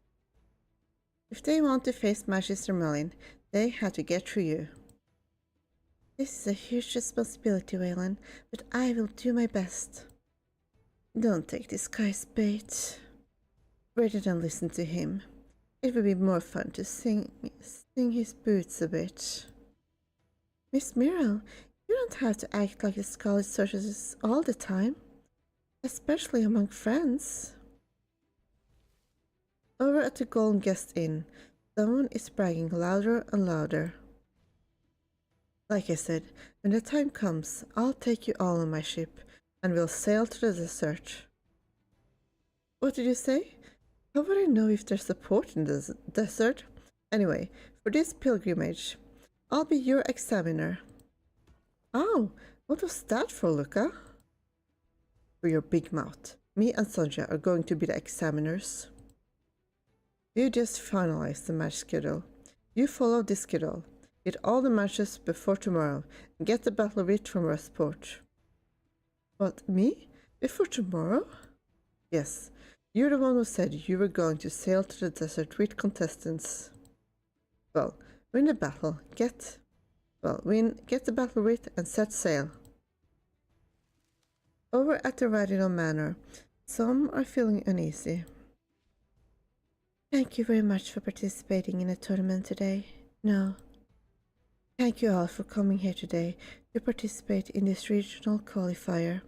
If they want to face Magister Merlin, they have to get through you. This is a huge responsibility, Waylon, but I will do my best. Don't take this guy's bait. Rather than listen to him, it would be more fun to sing his boots a bit. Miss Muriel, you don't have to act like the college sorceress all the time, especially among friends. Over at the Golden Guest Inn, someone is bragging louder and louder. Like I said, when the time comes, I'll take you all on my ship, and we'll sail to the desert. What did you say? How would I know if there's support in the desert? Anyway, for this pilgrimage, I'll be your examiner. Oh, what was that for, Luca? For your big mouth. Me and Sonja are going to be the examiners. You just finalize the match schedule. You follow this schedule. Get all the matches before tomorrow and get the battle writ from Westport. What, me? Before tomorrow? Yes. You're the one who said you were going to sail to the desert with contestants. Well, win the battle, get the battle writ and set sail. Over at the Radinal Manor, some are feeling uneasy. Thank you very much for participating in the tournament today. No. Thank you all for coming here today to participate in this regional qualifier.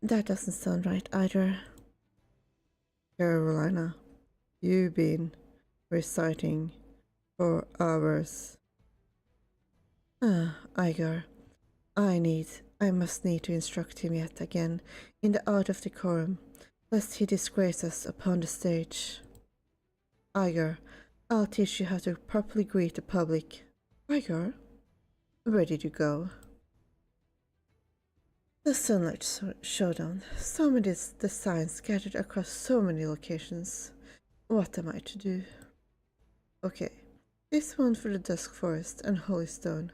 That doesn't sound right either. Carolina, you've been reciting for hours. Igar, I must need to instruct him yet again in the art of decorum, lest he disgrace us upon the stage. Igar, I'll teach you how to properly greet the public. Igar, ready to go. The Sunlit Showdown. So many designs scattered across so many locations. What am I to do? Okay, this one for the Dusk Forest and Hollystone.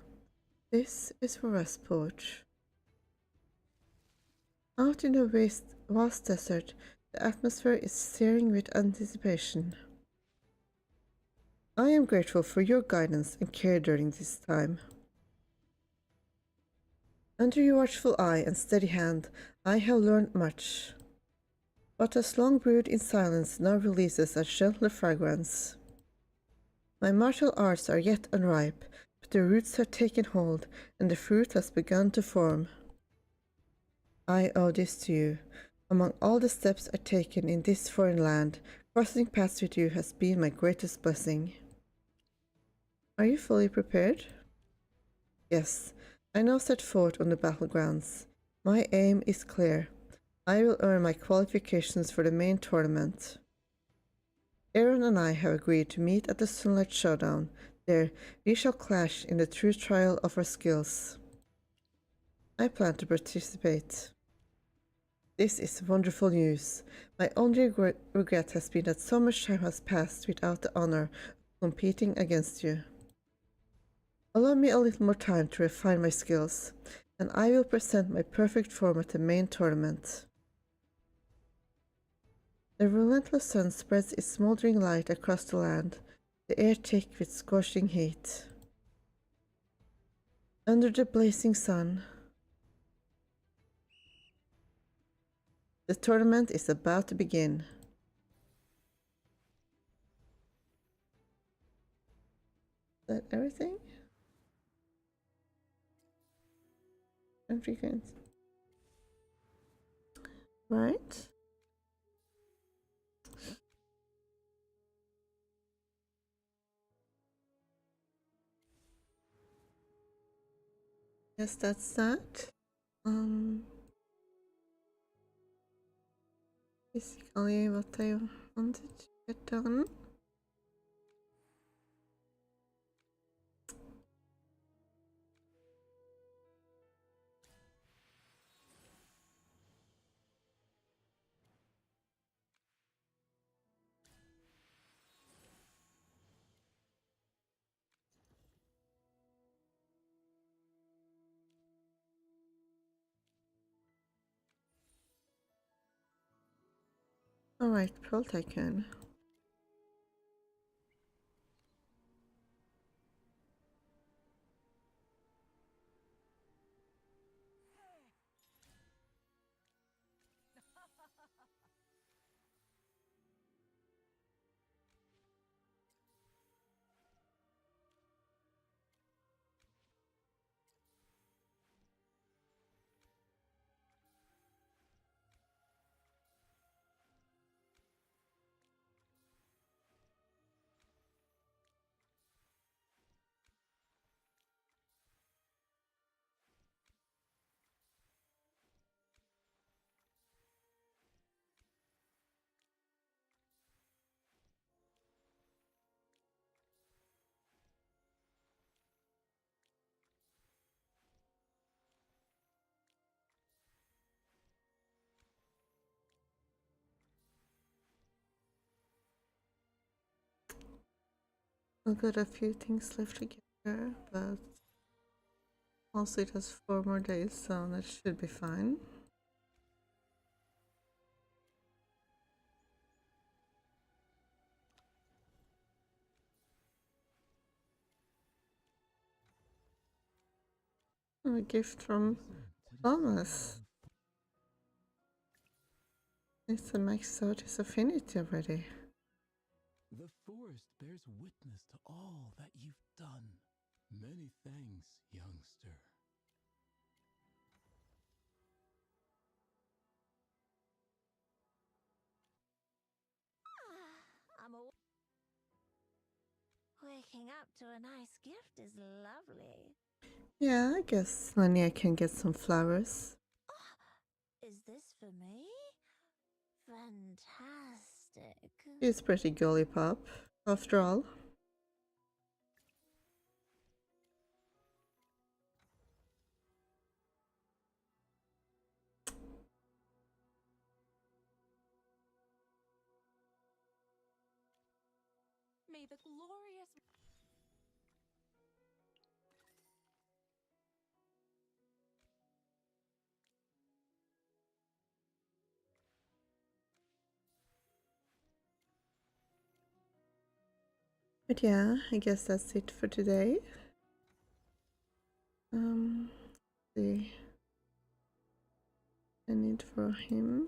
This is for Westport. Out in the vast desert, the atmosphere is searing with anticipation. I am grateful for your guidance and care during this time. Under your watchful eye and steady hand, I have learned much. What has long brewed in silence now releases a gentler fragrance. My martial arts are yet unripe, but the roots have taken hold and the fruit has begun to form. I owe this to you. Among all the steps I've taken in this foreign land, crossing paths with you has been my greatest blessing. Are you fully prepared? Yes, I now set forth on the battlegrounds. My aim is clear. I will earn my qualifications for the main tournament. Aaron and I have agreed to meet at the Sunlit Showdown. There, we shall clash in the true trial of our skills. I plan to participate. This is wonderful news. My only regret has been that so much time has passed without the honor of competing against you. Allow me a little more time to refine my skills, and I will present my perfect form at the main tournament. The relentless sun spreads its smoldering light across the land, the air thick with scorching heat. Under the blazing sun, the tournament is about to begin. Is that everything? Frequent. Right. Yes, that's that. Basically what I wanted to get done. Alright, Pearl Tycoon. I've got a few things left to get there, but also it has 4 more days, so that should be fine. A gift from Thomas. It's a max out his affinity already. The forest bears witness to all that you've done. Many thanks, youngster. Waking up to a nice gift is lovely. Yeah, I guess Lania can get some flowers. Is this for me? Fantastic. He's pretty girly pop, after all. May the glorious But yeah, I guess that's it for today. See. I need for him.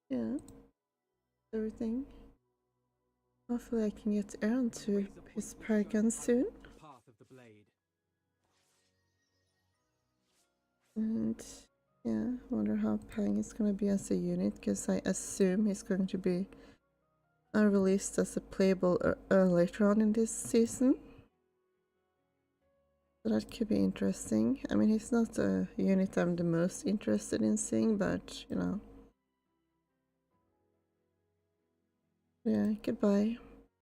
Yeah, everything. Hopefully I can get Aaron to his Paragon soon. And yeah, wonder how Pang is gonna be as a unit, because I assume he's going to be released as a playable later on in this season. So that could be interesting. I mean, he's not a unit I'm the most interested in seeing, but you know. Yeah, goodbye.